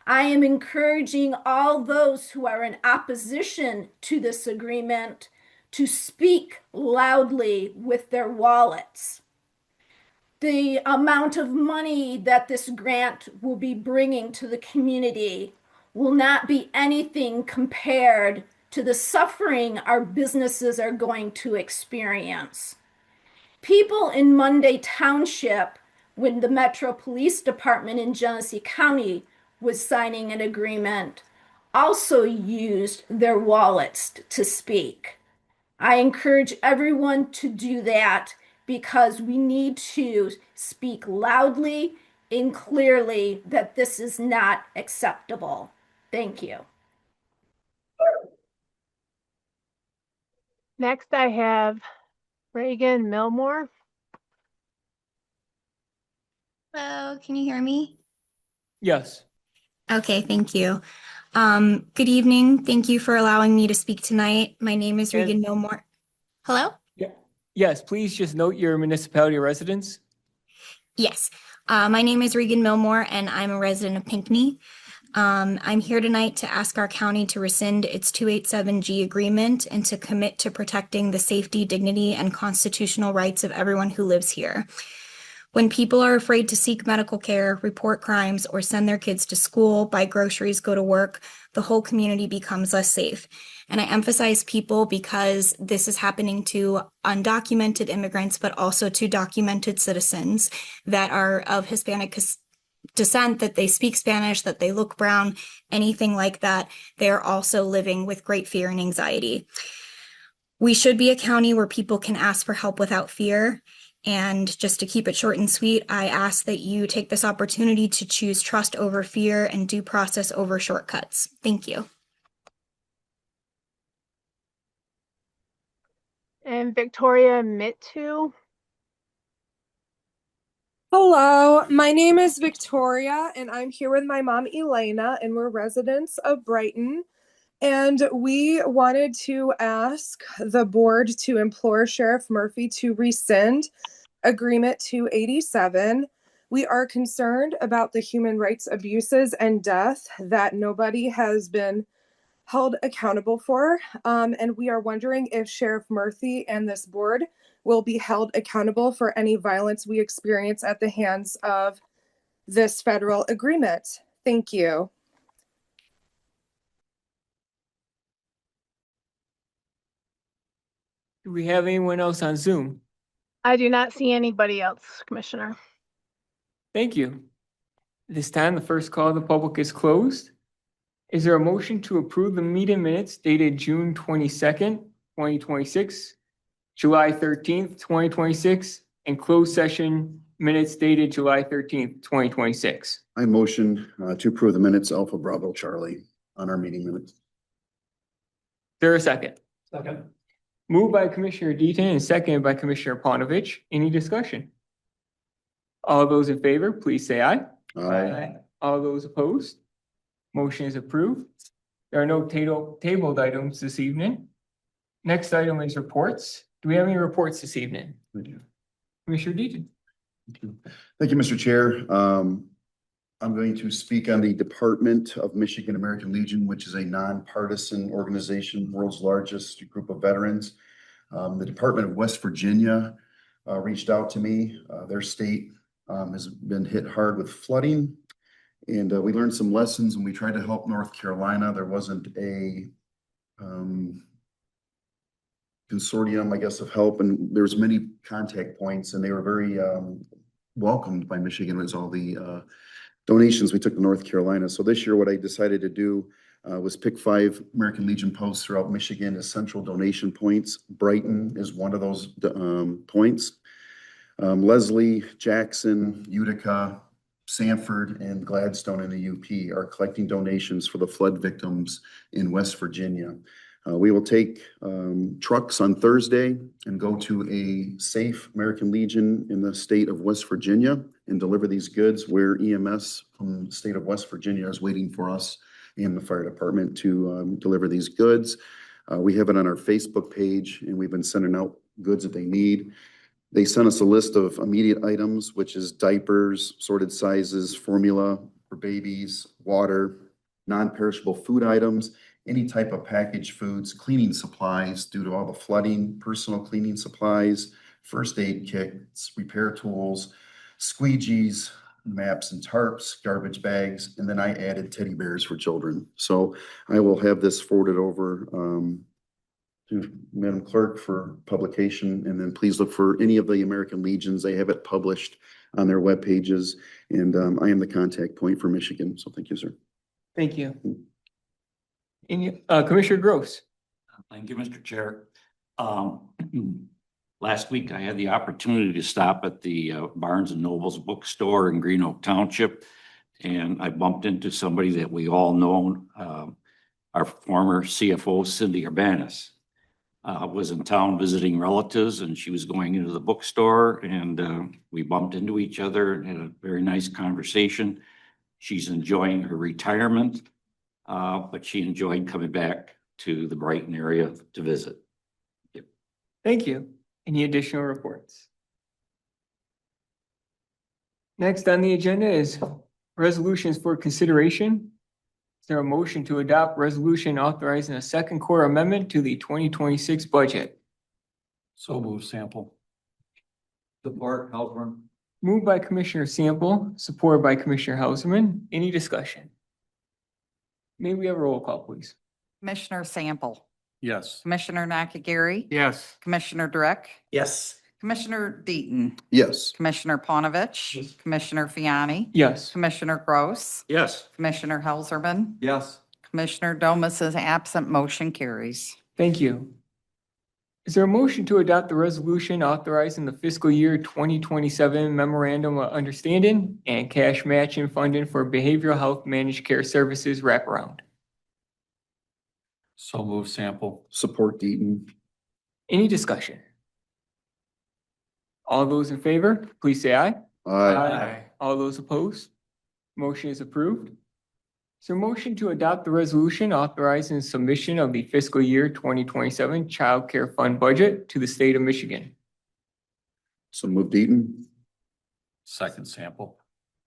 I am encouraging all those who are in opposition to this agreement to speak loudly with their wallets. The amount of money that this grant will be bringing to the community will not be anything compared to the suffering our businesses are going to experience. People in Monday Township, when the Metro Police Department in Genesee County was signing an agreement, also used their wallets to speak. I encourage everyone to do that because we need to speak loudly and clearly that this is not acceptable. Thank you. Next, I have Reagan Milmore. Hello, can you hear me? Yes. Okay, thank you. Good evening. Thank you for allowing me to speak tonight. My name is Regan Milmore. Hello? Yeah. Yes, please just note your municipality residence. Yes. My name is Regan Milmore, and I'm a resident of Pinckney. I'm here tonight to ask our county to rescind its 287G agreement and to commit to protecting the safety, dignity, and constitutional rights of everyone who lives here. When people are afraid to seek medical care, report crimes, or send their kids to school, buy groceries, go to work, the whole community becomes less safe. And I emphasize people because this is happening to undocumented immigrants, but also to documented citizens that are of Hispanic descent, that they speak Spanish, that they look brown, anything like that. They are also living with great fear and anxiety. We should be a county where people can ask for help without fear. And just to keep it short and sweet, I ask that you take this opportunity to choose trust over fear and due process over shortcuts. Thank you. And Victoria Mitu. Hello, my name is Victoria, and I'm here with my mom, Elena, and we're residents of Brighton. And we wanted to ask the board to implore Sheriff Murphy to rescind Agreement 287. We are concerned about the human rights abuses and death that nobody has been held accountable for. And we are wondering if Sheriff Murphy and this board will be held accountable for any violence we experience at the hands of this federal agreement. Thank you. Do we have anyone else on Zoom? I do not see anybody else, Commissioner. Thank you. This time, the first call of the public is closed. Is there a motion to approve the meeting minutes dated June 22nd, 2026, July 13th, 2026, and closed session minutes dated July 13th, 2026? I motion to approve the minutes Alpha Bravo Charlie on our meeting minutes. Is there a second? Second. Moved by Commissioner Deaton and seconded by Commissioner Panovich. Any discussion? All those in favor, please say aye. Aye. All those opposed? Motion is approved. There are no tabled items this evening. Next item is reports. Do we have any reports this evening? We do. Commissioner Deaton. Thank you, Mr. Chair. I'm going to speak on the Department of Michigan American Legion, which is a nonpartisan organization, world's largest group of veterans. The Department of West Virginia reached out to me. Their state has been hit hard with flooding, and we learned some lessons, and we tried to help North Carolina. There wasn't a consortium, I guess, of help, and there's many contact points, and they were very welcomed by Michigan as all the donations we took to North Carolina. So this year, what I decided to do was pick 5 American Legion posts throughout Michigan as central donation points. Brighton is one of those points. Leslie, Jackson, Utica, Sanford, and Gladstone in the UP are collecting donations for the flood victims in West Virginia. We will take trucks on Thursday and go to a safe American Legion in the state of West Virginia and deliver these goods where EMS from the state of West Virginia is waiting for us and the fire department to deliver these goods. We have it on our Facebook page, and we've been sending out goods that they need. They sent us a list of immediate items, which is diapers, sorted sizes, formula for babies, water, non-perishable food items, any type of packaged foods, cleaning supplies due to all the flooding, personal cleaning supplies, first aid kits, repair tools, squeegees, maps and tarps, garbage bags, and then I added teddy bears for children. So I will have this forwarded over to Madam Clerk for publication, and then please look for any of the American Legions. They have it published on their web pages, and I am the contact point for Michigan. So thank you, sir. Thank you. Commissioner Gross. Thank you, Mr. Chair. Last week, I had the opportunity to stop at the Barnes and Noble's bookstore in Green Oak Township, and I bumped into somebody that we all know, our former CFO, Cindy Urbanis. Was in town visiting relatives, and she was going into the bookstore, and we bumped into each other and had a very nice conversation. She's enjoying her retirement, but she enjoyed coming back to the Brighton area to visit. Thank you. Any additional reports? Next on the agenda is resolutions for consideration. Is there a motion to adopt resolution authorizing a second quarter amendment to the 2026 budget? So move, Sample. Support, Helpern. Moved by Commissioner Sample, supported by Commissioner Hauserman. Any discussion? May we have a roll call, please? Commissioner Sample, Yes. Commissioner Nakagiri, Yes. Commissioner Dreck, Yes. Commissioner Deaton, Yes. Commissioner Panovich, Commissioner Fiani, Yes. Commissioner Gross, Yes. Commissioner Helserman, Yes. Commissioner Domas is absent, motion carries. Thank you. Is there a motion to adopt the resolution authorizing the fiscal year 2027 memorandum of understanding and cash matching funding for behavioral health managed care services wraparound? So move, Sample. Support, Deaton. Any discussion? All those in favor, please say aye. Aye. All those opposed? Motion is approved. Is there a motion to adopt the resolution authorizing submission of the fiscal year 2027 child care fund budget to the state of Michigan? So move, Deaton. Second, Sample.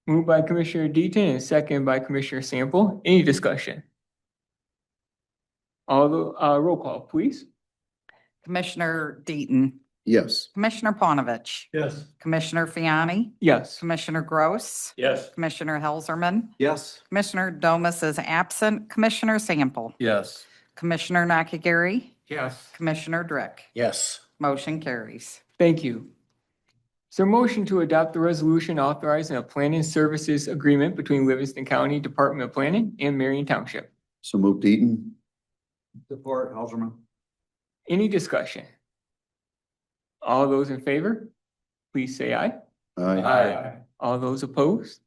Moved by Commissioner Deaton and seconded by Commissioner Sample. Any discussion? All the roll call, please. Commissioner Deaton, Yes. Commissioner Panovich. Yes. Commissioner Fiani. Yes. Commissioner Gross. Yes. Commissioner Helserman. Yes. Commissioner Domas is absent. Commissioner Sample. Yes. Commissioner Nakagiri. Yes. Commissioner Drick. Yes. Motion carries. Thank you. Is there a motion to adopt the resolution authorizing a planning services agreement between Livingston County Department of Planning and Marion Township? So moved Eaton. Support Helserman. Any discussion? All those in favor, please say aye. Aye. All those opposed?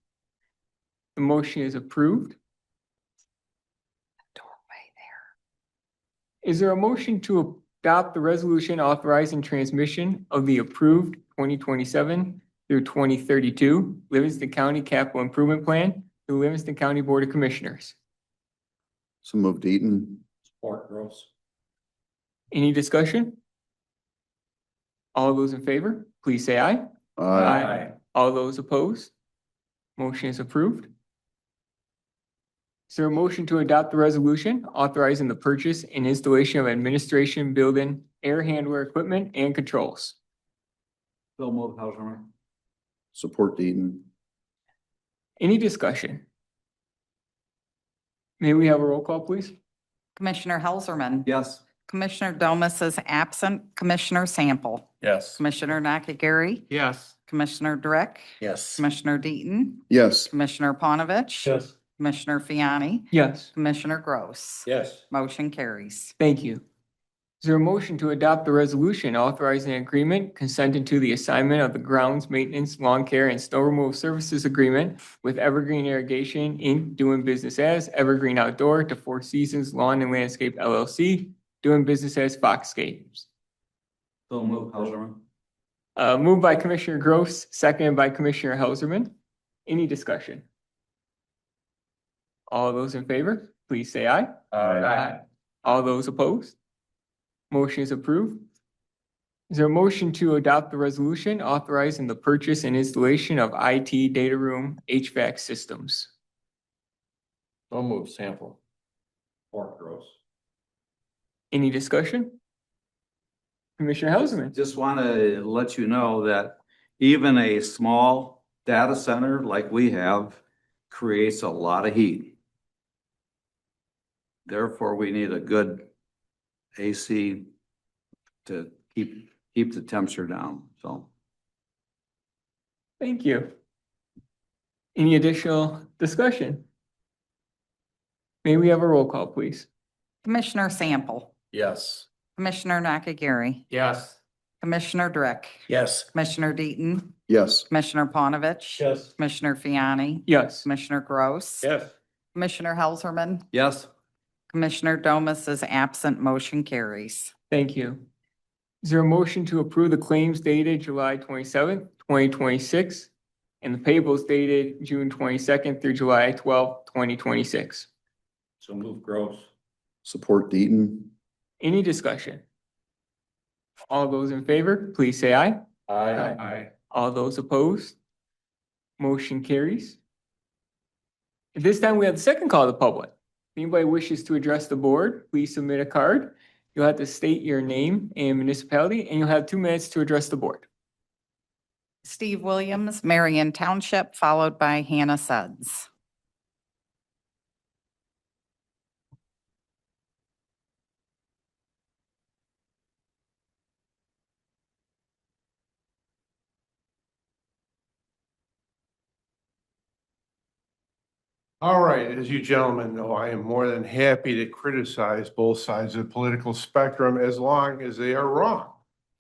The motion is approved. Is there a motion to adopt the resolution authorizing transmission of the approved 2027 through 2032 Livingston County Capital Improvement Plan to the Livingston County Board of Commissioners? So moved Eaton. Support Gross. Any discussion? All those in favor, please say aye. All those opposed? Motion is approved. Is there a motion to adopt the resolution authorizing the purchase and installation of administration building air handler equipment and controls? Bill move Helserman. Support Eaton. Any discussion? May we have a roll call, please? Commissioner Helserman. Yes. Commissioner Domas is absent. Commissioner Sample. Yes. Commissioner Nakagiri. Yes. Commissioner Drick. Yes. Commissioner Deaton. Yes. Commissioner Panovich. Yes. Commissioner Fiani. Yes. Commissioner Gross. Yes. Motion carries. Thank you. Is there a motion to adopt the resolution authorizing an agreement consenting to the assignment of the grounds maintenance, lawn care, and snow removal services agreement with Evergreen Irrigation, Inc., doing business as Evergreen Outdoor, to Four Seasons Lawn and Landscape LLC, doing business as Foxscapes? Bill move Helserman. Moved by Commissioner Gross, seconded by Commissioner Helserman. Any discussion? All those in favor, please say aye. All those opposed? Motion is approved. Is there a motion to adopt the resolution authorizing the purchase and installation of IT data room HVAC systems? So move Sample. Support Gross. Any discussion? Commissioner Helserman? Just want to let you know that even a small data center like we have creates a lot of heat. Therefore, we need a good AC to keep the temperature down, so. Thank you. Any additional discussion? May we have a roll call, please? Commissioner Sample. Yes. Commissioner Nakagiri. Yes. Commissioner Drick. Yes. Commissioner Deaton. Yes. Commissioner Panovich. Yes. Commissioner Fiani. Yes. Commissioner Gross. Yes. Commissioner Helserman. Yes. Commissioner Domas is absent. Motion carries. Thank you. Is there a motion to approve the claims dated July 27th, 2026, and the payables dated June 22nd through July 12th, 2026? So move Gross. Support Eaton. Any discussion? All those in favor, please say aye. All those opposed? Motion carries. At this time, we have the second call to the public. If anybody wishes to address the board, please submit a card. You'll have to state your name and municipality, and you'll have 2 minutes to address the board. Steve Williams, Marion Township, followed by Hannah Suds. All right, as you gentlemen know, I am more than happy to criticize both sides of the political spectrum as long as they are wrong.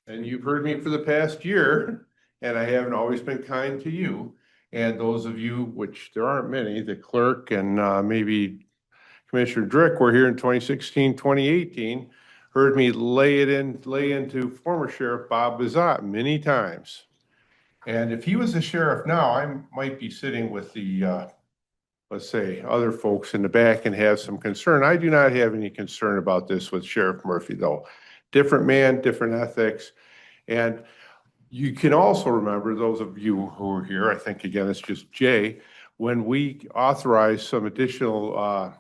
And you've heard me for the past year, and I haven't always been kind to you. And those of you, which there aren't many, the clerk and maybe Commissioner Drick were here in 2016, 2018, heard me lay into former Sheriff Bob Bizat many times. And if he was the sheriff now, I might be sitting with the let's say, other folks in the back and have some concern. I do not have any concern about this with Sheriff Murphy, though. Different man, different ethics. And you can also remember, those of you who are here, I think, again, it's just Jay, when we authorized some additional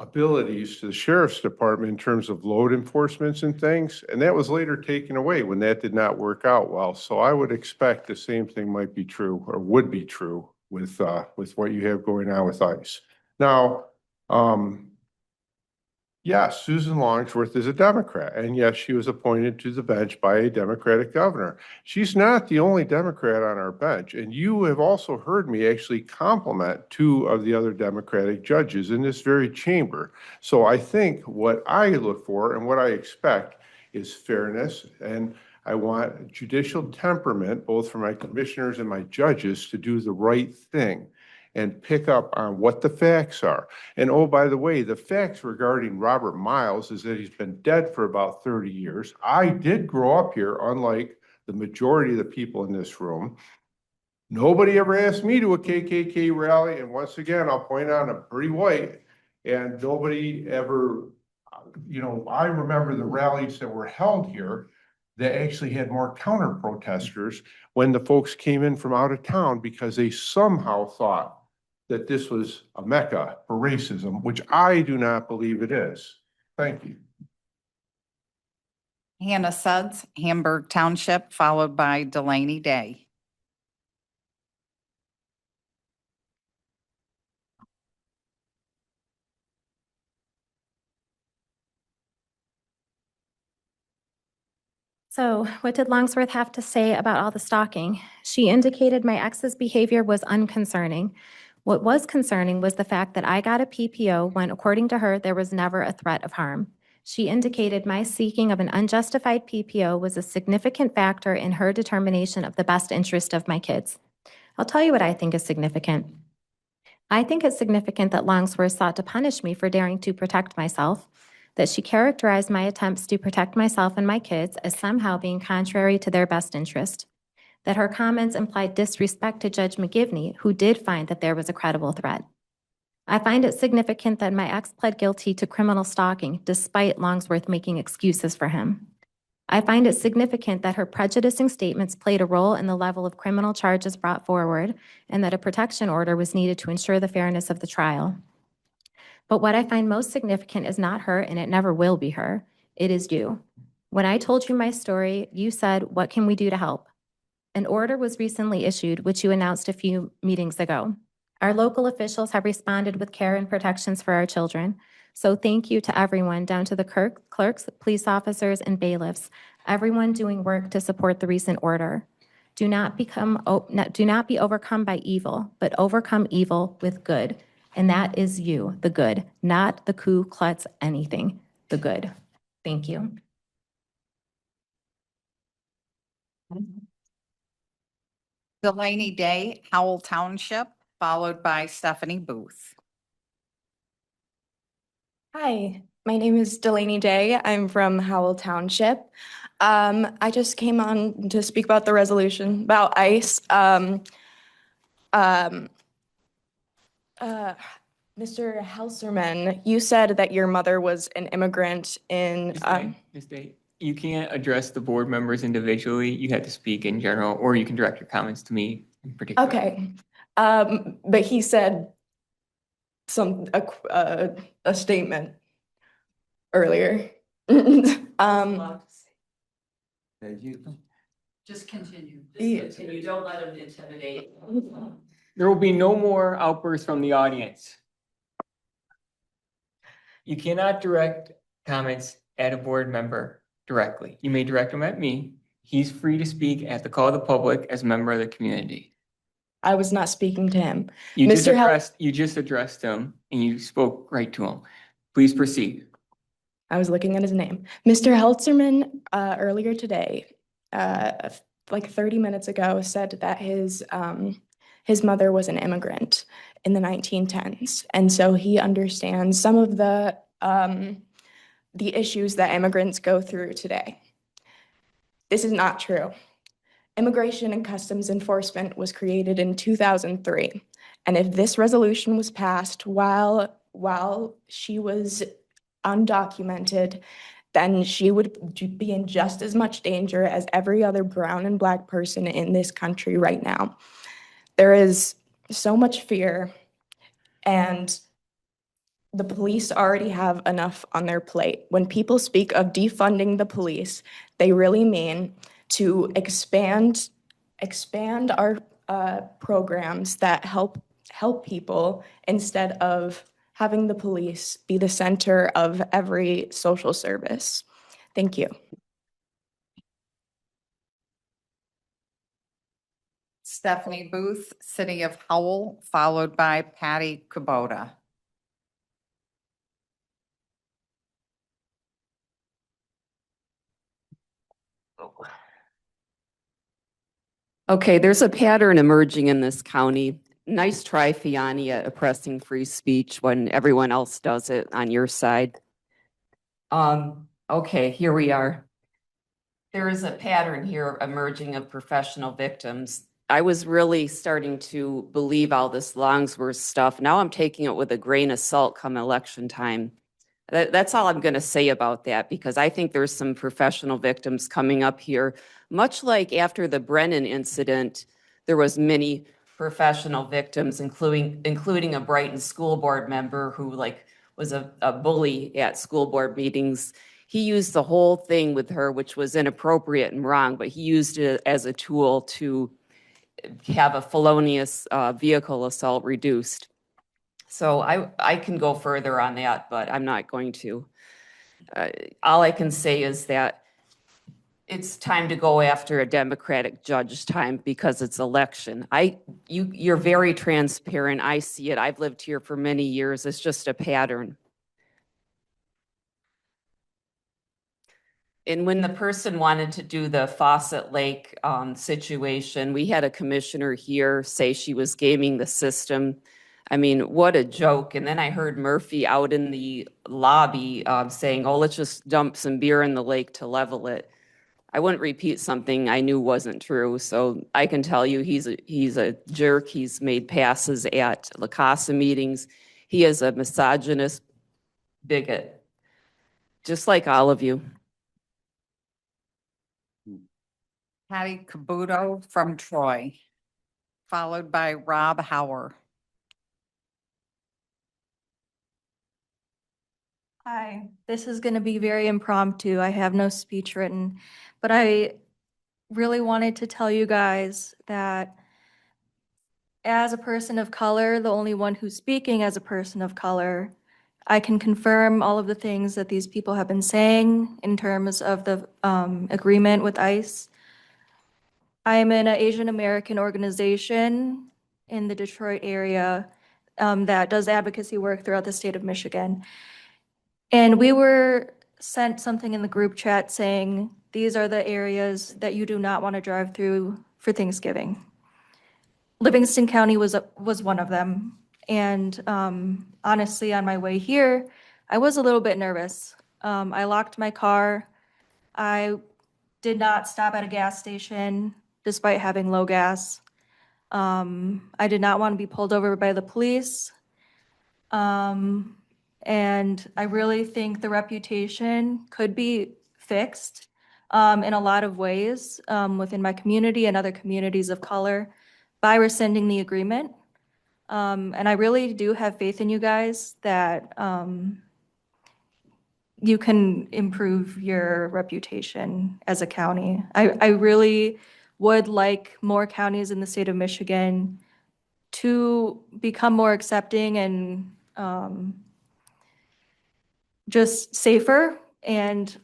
abilities to the sheriff's department in terms of load enforcements and things. And that was later taken away when that did not work out well. So I would expect the same thing might be true or would be true with what you have going on with ICE. Now, yes, Susan Longsworth is a Democrat, and yes, she was appointed to the bench by a Democratic governor. She's not the only Democrat on our bench, and you have also heard me actually compliment two of the other Democratic judges in this very chamber. So I think what I look for and what I expect is fairness, and I want judicial temperament, both for my commissioners and my judges, to do the right thing and pick up on what the facts are. And oh, by the way, the facts regarding Robert Miles is that he's been dead for about 30 years. I did grow up here, unlike the majority of the people in this room. Nobody ever asked me to a KKK rally. And once again, I'll point out I'm pretty white, and nobody ever, I remember the rallies that were held here that actually had more counter protesters when the folks came in from out of town because they somehow thought that this was a mecca for racism, which I do not believe it is. Thank you. Hannah Suds, Hamburg Township, followed by Delaney Day. So, what did Longsworth have to say about all the stalking? She indicated my ex's behavior was unconcerning. What was concerning was the fact that I got a PPO when, according to her, there was never a threat of harm. She indicated my seeking of an unjustified PPO was a significant factor in her determination of the best interest of my kids. I'll tell you what I think is significant. I think it's significant that Longsworth sought to punish me for daring to protect myself, that she characterized my attempts to protect myself and my kids as somehow being contrary to their best interest, that her comments implied disrespect to Judge McGivney, who did find that there was a credible threat. I find it significant that my ex pled guilty to criminal stalking, despite Longsworth making excuses for him. I find it significant that her prejudicing statements played a role in the level of criminal charges brought forward, and that a protection order was needed to ensure the fairness of the trial. But what I find most significant is not her, and it never will be her. It is you. When I told you my story, you said, "What can we do to help?" An order was recently issued, which you announced a few meetings ago. Our local officials have responded with care and protections for our children. So thank you to everyone, down to the clerks, police officers, and bailiffs, everyone doing work to support the recent order. Do not be overcome by evil, but overcome evil with good. And that is you, the good, not the Ku Klux anything, the good. Thank you. Delaney Day, Howell Township, followed by Stephanie Booth. Hi, my name is Delaney Day. I'm from Howell Township. I just came on to speak about the resolution about ICE. Mr. Helserman, you said that your mother was an immigrant in. Ms. Day, you can't address the board members individually. You have to speak in general, or you can direct your comments to me in particular. Okay, but he said a statement earlier. Just continue. Just continue. Don't let him intimidate. There will be no more outbursts from the audience. You cannot direct comments at a board member directly. You may direct them at me. He's free to speak at the call of the public as a member of the community. I was not speaking to him. You just addressed him and you spoke right to him. Please proceed. I was looking at his name. Mr. Helserman, earlier today, like 30 minutes ago, said that his mother was an immigrant in the 1910s. And so he understands some of the issues that immigrants go through today. This is not true. Immigration and Customs Enforcement was created in 2003. And if this resolution was passed while she was undocumented, then she would be in just as much danger as every other brown and Black person in this country right now. There is so much fear, and the police already have enough on their plate. When people speak of defunding the police, they really mean to expand our programs that help people instead of having the police be the center of every social service. Thank you. Stephanie Booth, City of Howell, followed by Patty Kubota. Okay, there's a pattern emerging in this county. Nice try, Fiani, at oppressing free speech when everyone else does it on your side. Okay, here we are. There is a pattern here emerging of professional victims. I was really starting to believe all this Longsworth stuff. Now I'm taking it with a grain of salt come election time. That's all I'm going to say about that, because I think there's some professional victims coming up here. Much like after the Brennan incident, there was many professional victims, including a Brighton school board member who was a bully at school board meetings. He used the whole thing with her, which was inappropriate and wrong, but he used it as a tool to have a felonious vehicle assault reduced. So I can go further on that, but I'm not going to. All I can say is that it's time to go after a Democratic judge time because it's election. You're very transparent. I see it. I've lived here for many years. It's just a pattern. And when the person wanted to do the Fawcett Lake situation, we had a commissioner here say she was gaming the system. I mean, what a joke. And then I heard Murphy out in the lobby saying, oh, let's just dump some beer in the lake to level it. I wouldn't repeat something I knew wasn't true. So I can tell you he's a jerk. He's made passes at La Casa meetings. He is a misogynist bigot, just like all of you. Patty Cabuto from Troy, followed by Rob Hauer. Hi, this is going to be very impromptu. I have no speech written, but I really wanted to tell you guys that as a person of color, the only one who's speaking as a person of color, I can confirm all of the things that these people have been saying in terms of the agreement with ICE. I am in an Asian American organization in the Detroit area that does advocacy work throughout the state of Michigan. And we were sent something in the group chat saying, these are the areas that you do not want to drive through for Thanksgiving. Livingston County was one of them. And honestly, on my way here, I was a little bit nervous. I locked my car. I did not stop at a gas station despite having low gas. I did not want to be pulled over by the police. And I really think the reputation could be fixed in a lot of ways within my community and other communities of color by rescinding the agreement. And I really do have faith in you guys that you can improve your reputation as a county. I really would like more counties in the state of Michigan to become more accepting and just safer and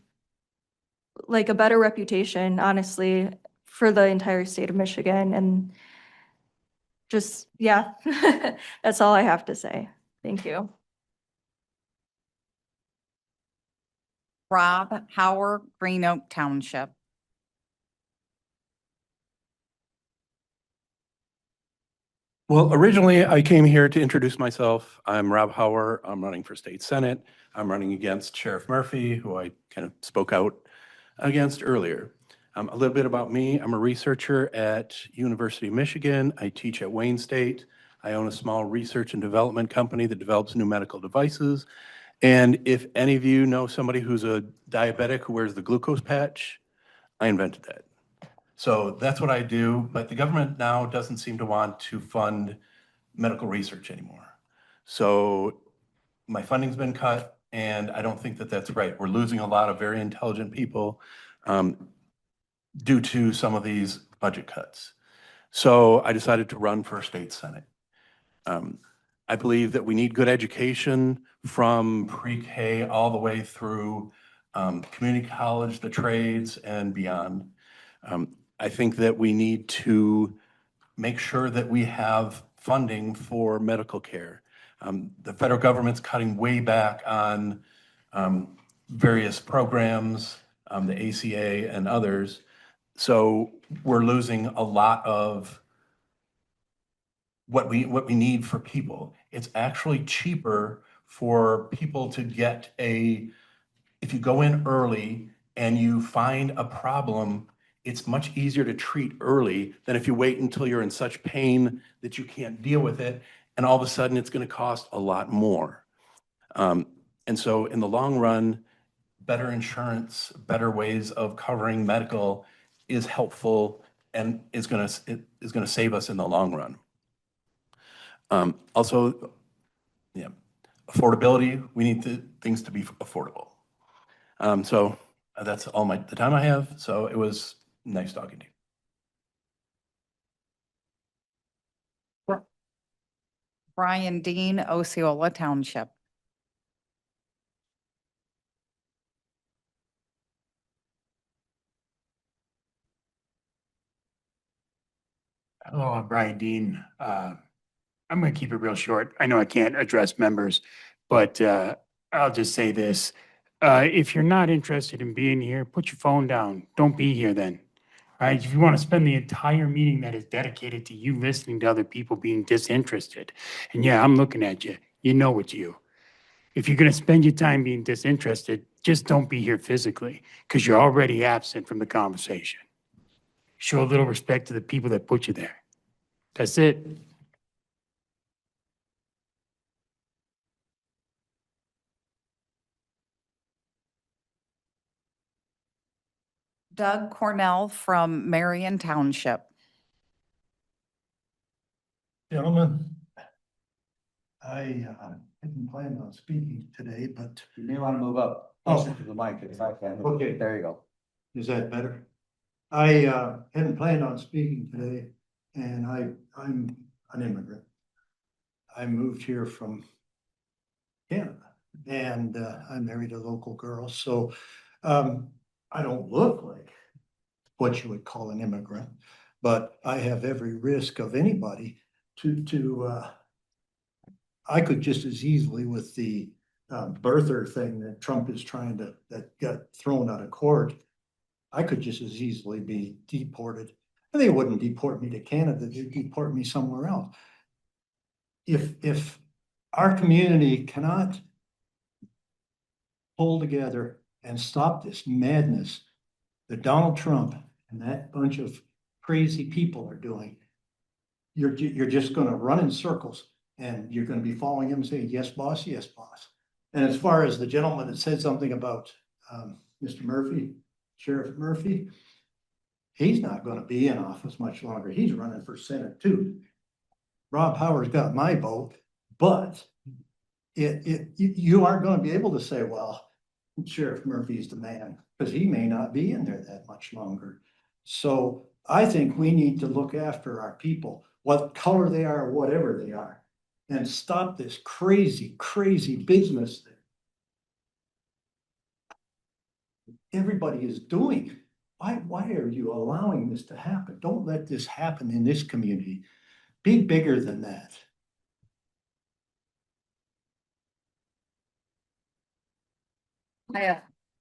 like a better reputation, honestly, for the entire state of Michigan. And just, yeah, that's all I have to say. Thank you. Rob Hauer, Green Oak Township. Well, originally I came here to introduce myself. I'm Rob Hauer. I'm running for state senate. I'm running against Sheriff Murphy, who I kind of spoke out against earlier. A little bit about me. I'm a researcher at University of Michigan. I teach at Wayne State. I own a small research and development company that develops new medical devices. And if any of you know somebody who's a diabetic who wears the glucose patch, I invented that. So that's what I do, but the government now doesn't seem to want to fund medical research anymore. So my funding's been cut, and I don't think that that's right. We're losing a lot of very intelligent people due to some of these budget cuts. So I decided to run for state senate. I believe that we need good education from pre-K all the way through community college, the trades, and beyond. I think that we need to make sure that we have funding for medical care. The federal government's cutting way back on various programs, the ACA and others. So we're losing a lot of what we need for people. It's actually cheaper for people to get if you go in early and you find a problem, it's much easier to treat early than if you wait until you're in such pain that you can't deal with it, and all of a sudden it's going to cost a lot more. And so in the long run, better insurance, better ways of covering medical is helpful and is going to save us in the long run. Also, yeah, affordability, we need things to be affordable. So that's all the time I have. So it was nice talking to you. Brian Dean, Osceola Township. Hello, I'm Brian Dean. I'm going to keep it real short. I know I can't address members, but I'll just say this. If you're not interested in being here, put your phone down. Don't be here then. All right? If you want to spend the entire meeting that is dedicated to you listening to other people being disinterested, and yeah, I'm looking at you. You know it's you. If you're going to spend your time being disinterested, just don't be here physically because you're already absent from the conversation. Show a little respect to the people that put you there. That's it. Doug Cornell from Marion Township. Gentlemen, I didn't plan on speaking today, but. You may want to move up closer to the mic if I can. Okay. There you go. Is that better? I hadn't planned on speaking today, and I'm an immigrant. I moved here from Canada, and I married a local girl, so I don't look like what you would call an immigrant, but I have every risk of anybody I could just as easily with the birther thing that Trump is that got thrown out of court, I could just as easily be deported. And they wouldn't deport me to Canada, they'd deport me somewhere else. If our community cannot pull together and stop this madness that Donald Trump and that bunch of crazy people are doing, you're just going to run in circles and you're going to be following him and saying, yes, boss, yes, boss. And as far as the gentleman that said something about Mr. Murphy, Sheriff Murphy, he's not going to be in office much longer. He's running for Senate too. Rob Howard's got my vote, but you aren't going to be able to say, well, Sheriff Murphy's the man, because he may not be in there that much longer. So I think we need to look after our people, what color they are, whatever they are, and stop this crazy, crazy business that everybody is doing. Why are you allowing this to happen? Don't let this happen in this community. Be bigger than that.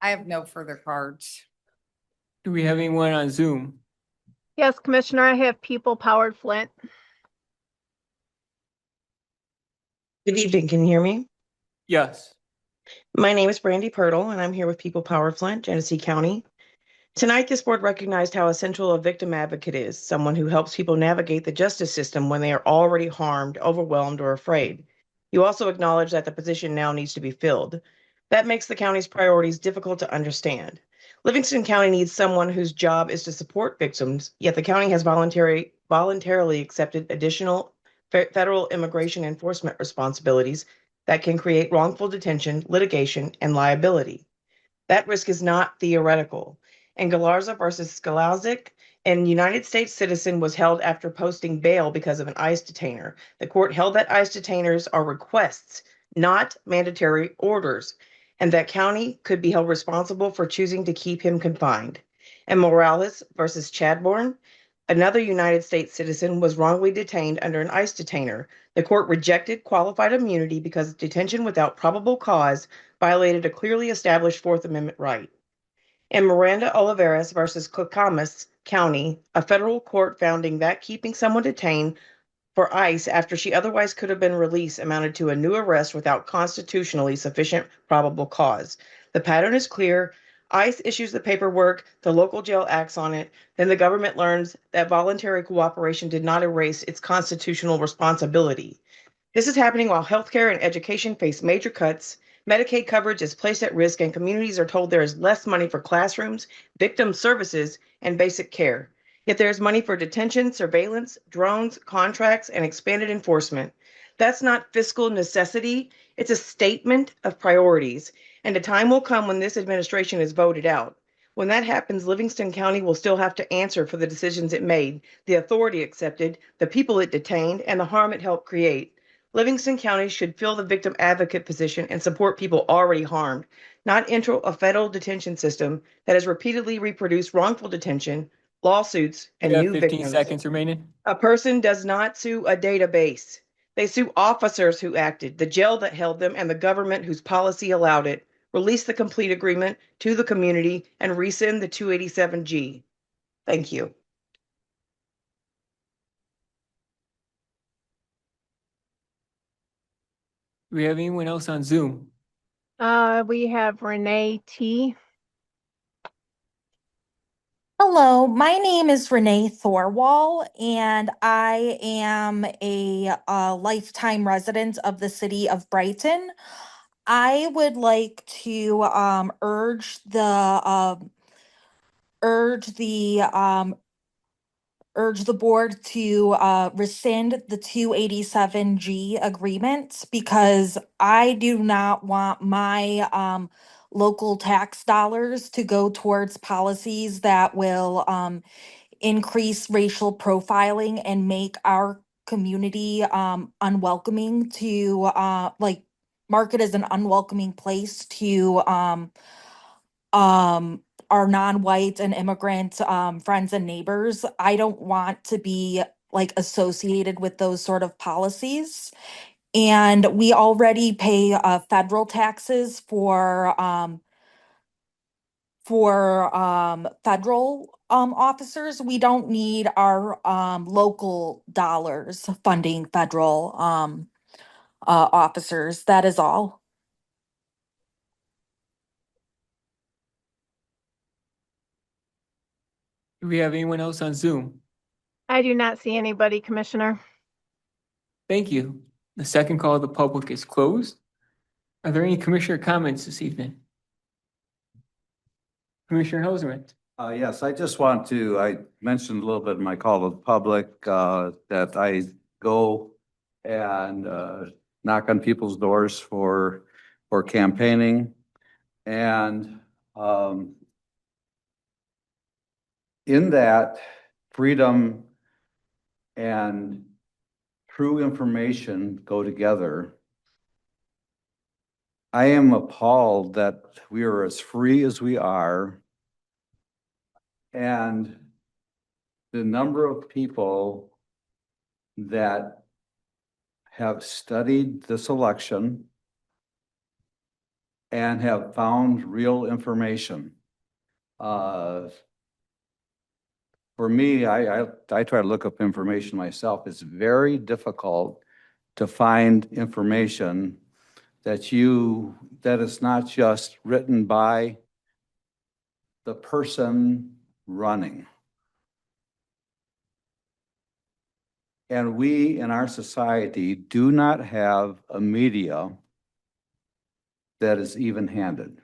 I have no further cards. Do we have anyone on Zoom? Yes, Commissioner, I have People Powered Flint. Good evening, can you hear me? Yes. My name is Brandy Pirtle, and I'm here with People Powered Flint, Genesee County. Tonight, this board recognized how essential a victim advocate is, someone who helps people navigate the justice system when they are already harmed, overwhelmed, or afraid. You also acknowledge that the position now needs to be filled. That makes the county's priorities difficult to understand. Livingston County needs someone whose job is to support victims, yet the county has voluntarily accepted additional federal immigration enforcement responsibilities that can create wrongful detention, litigation, and liability. That risk is not theoretical. In Galarza versus Skalazic, an United States citizen was held after posting bail because of an ICE detainer. The court held that ICE detainers are requests, not mandatory orders, and that county could be held responsible for choosing to keep him confined. In Morales versus Chadbourne, another United States citizen was wrongly detained under an ICE detainer. The court rejected qualified immunity because detention without probable cause violated a clearly established Fourth Amendment right. In Miranda Olivares versus Clackamas County, a federal court founding that keeping someone detained for ICE after she otherwise could have been released amounted to a new arrest without constitutionally sufficient probable cause. The pattern is clear. ICE issues the paperwork, the local jail acts on it, then the government learns that voluntary cooperation did not erase its constitutional responsibility. This is happening while healthcare and education face major cuts, Medicaid coverage is placed at risk, and communities are told there is less money for classrooms, victim services, and basic care. Yet there is money for detention, surveillance, drones, contracts, and expanded enforcement. That's not fiscal necessity, it's a statement of priorities, and a time will come when this administration is voted out. When that happens, Livingston County will still have to answer for the decisions it made, the authority accepted, the people it detained, and the harm it helped create. Livingston County should fill the victim advocate position and support people already harmed, not enter a federal detention system that has repeatedly reproduced wrongful detention, lawsuits, You and have new 15 victims. seconds remaining. A person does not sue a database. They sue officers who acted, the jail that held them, and the government whose policy allowed it. Release the complete agreement to the community and rescind the 287G. Thank you. Do we have anyone else on Zoom? We have Renee T. Hello, my name is Renee Thorwall, and I am a lifetime resident of the city of Brighton. I would like to urge the board to rescind the 287G agreement because I do not want my local tax dollars to go towards policies that will increase racial profiling and make our community unwelcoming to mark it as an unwelcoming place to our non-white and immigrant friends and neighbors. I don't want to be associated with those sort of policies. And we already pay federal taxes for federal officers. We don't need our local dollars funding federal officers. That is all. Do we have anyone else on Zoom? I do not see anybody, Commissioner. Thank you. The second call of the public is closed. Are there any commissioner comments this evening? Commissioner Helserman. Yes, I mentioned a little bit in my call to the public, that I go and, knock on people's doors for campaigning. And, in that, freedom and true information go together. I am appalled that we are as free as we are. And the number of people that have studied this election and have found real information. For me, I try to look up information myself. It's very difficult to find information that is not just written by the person running. And we in our society do not have a media that is even-handed.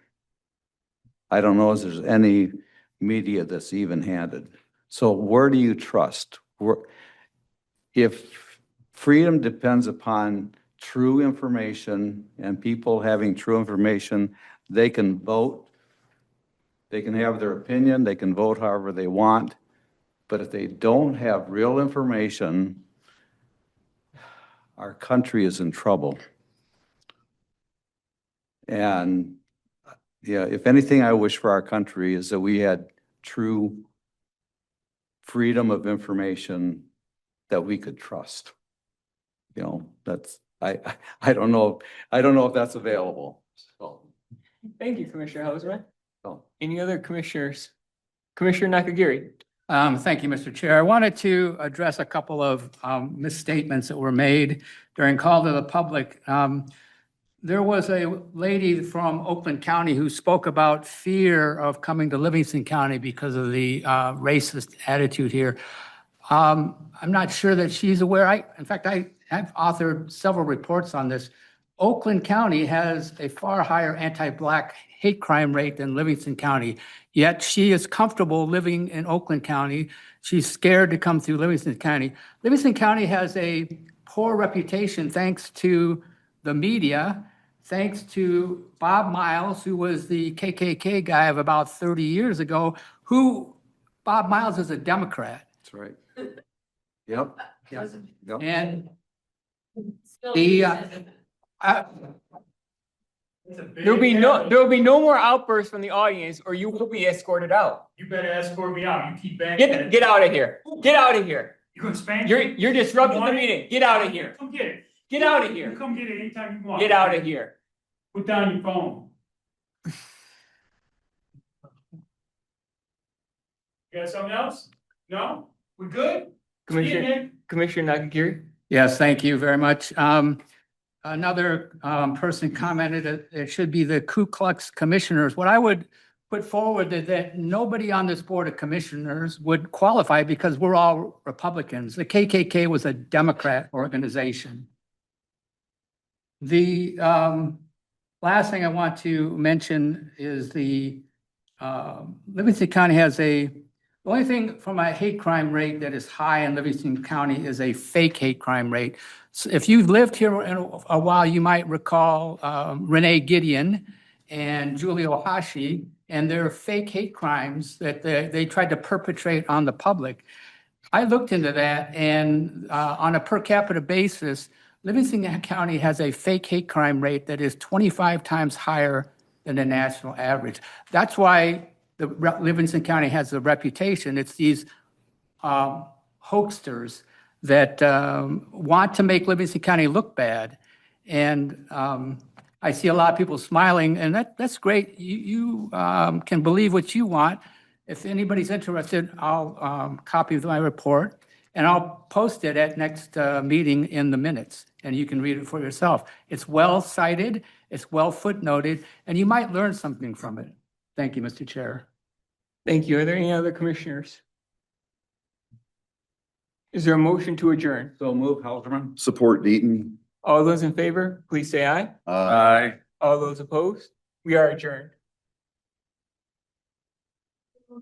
I don't know if there's any media that's even-handed. So where do you trust? If freedom depends upon true information and people having true information, they can vote. They can have their opinion, they can vote however they want. But if they don't have real information, our country is in trouble. And yeah, if anything, I wish for our country is that we had true freedom of information that we could trust. You know, that's, I don't know if that's available. So, Thank you, Commissioner Hausman. so. Any other commissioners? Commissioner Nakagiri. Thank you, Mr. Chair. I wanted to address a couple of misstatements that were made during call to the public. There was a lady from Oakland County who spoke about fear of coming to Livingston County because of the racist attitude here. I'm not sure that she's aware. In fact, I've authored several reports on this. Oakland County has a far higher anti-Black hate crime rate than Livingston County, yet she is comfortable living in Oakland County. She's scared to come through Livingston County. Livingston County has a poor reputation thanks to the media, thanks to Bob Miles, who was the KKK guy of about 30 years ago, Bob Miles is a Democrat. That's right. Yep. Yes. Yep. And There'll be no more outbursts from the audience or you will be escorted out. You better escort me out. You keep banging. Get out of here. Get out of here. You gonna spank me? You're disrupting the meeting. Get out of here. Come get it. Get out of here. You come get it anytime you want. Get out of here. Put down your phone. You got something else? No? We good? Commissioner Nakagiri. Yes, thank you very much. Another person commented that it should be the Ku Klux Commissioners. What I would put forward is that nobody on this Board of Commissioners would qualify because we're all Republicans. The KKK was a Democrat organization. The last thing I want to mention is the Livingston County has the only thing from a hate crime rate that is high in Livingston County is a fake hate crime rate. So if you've lived here in a while, you might recall Renee Gideon and Julie Ohashi and their fake hate crimes that they tried to perpetrate on the public. I looked into that, and on a per capita basis, Livingston County has a fake hate crime rate that is 25 times higher than the national average. That's why Livingston County has the reputation. It's these hoaxsters that want to make Livingston County look bad. And I see a lot of people smiling, and that's great. You can believe what you want. If anybody's interested, I'll copy my report, and I'll post it at next meeting in the minutes, and you can read it for yourself. It's well cited, it's well footnoted, and you might learn something from it. Thank you, Mr. Chair. Thank you. Are there any other commissioners? Is there a motion to adjourn? So move, Halterman. Support Deaton. All those in favor, please say aye. Aye. All those opposed, we are adjourned.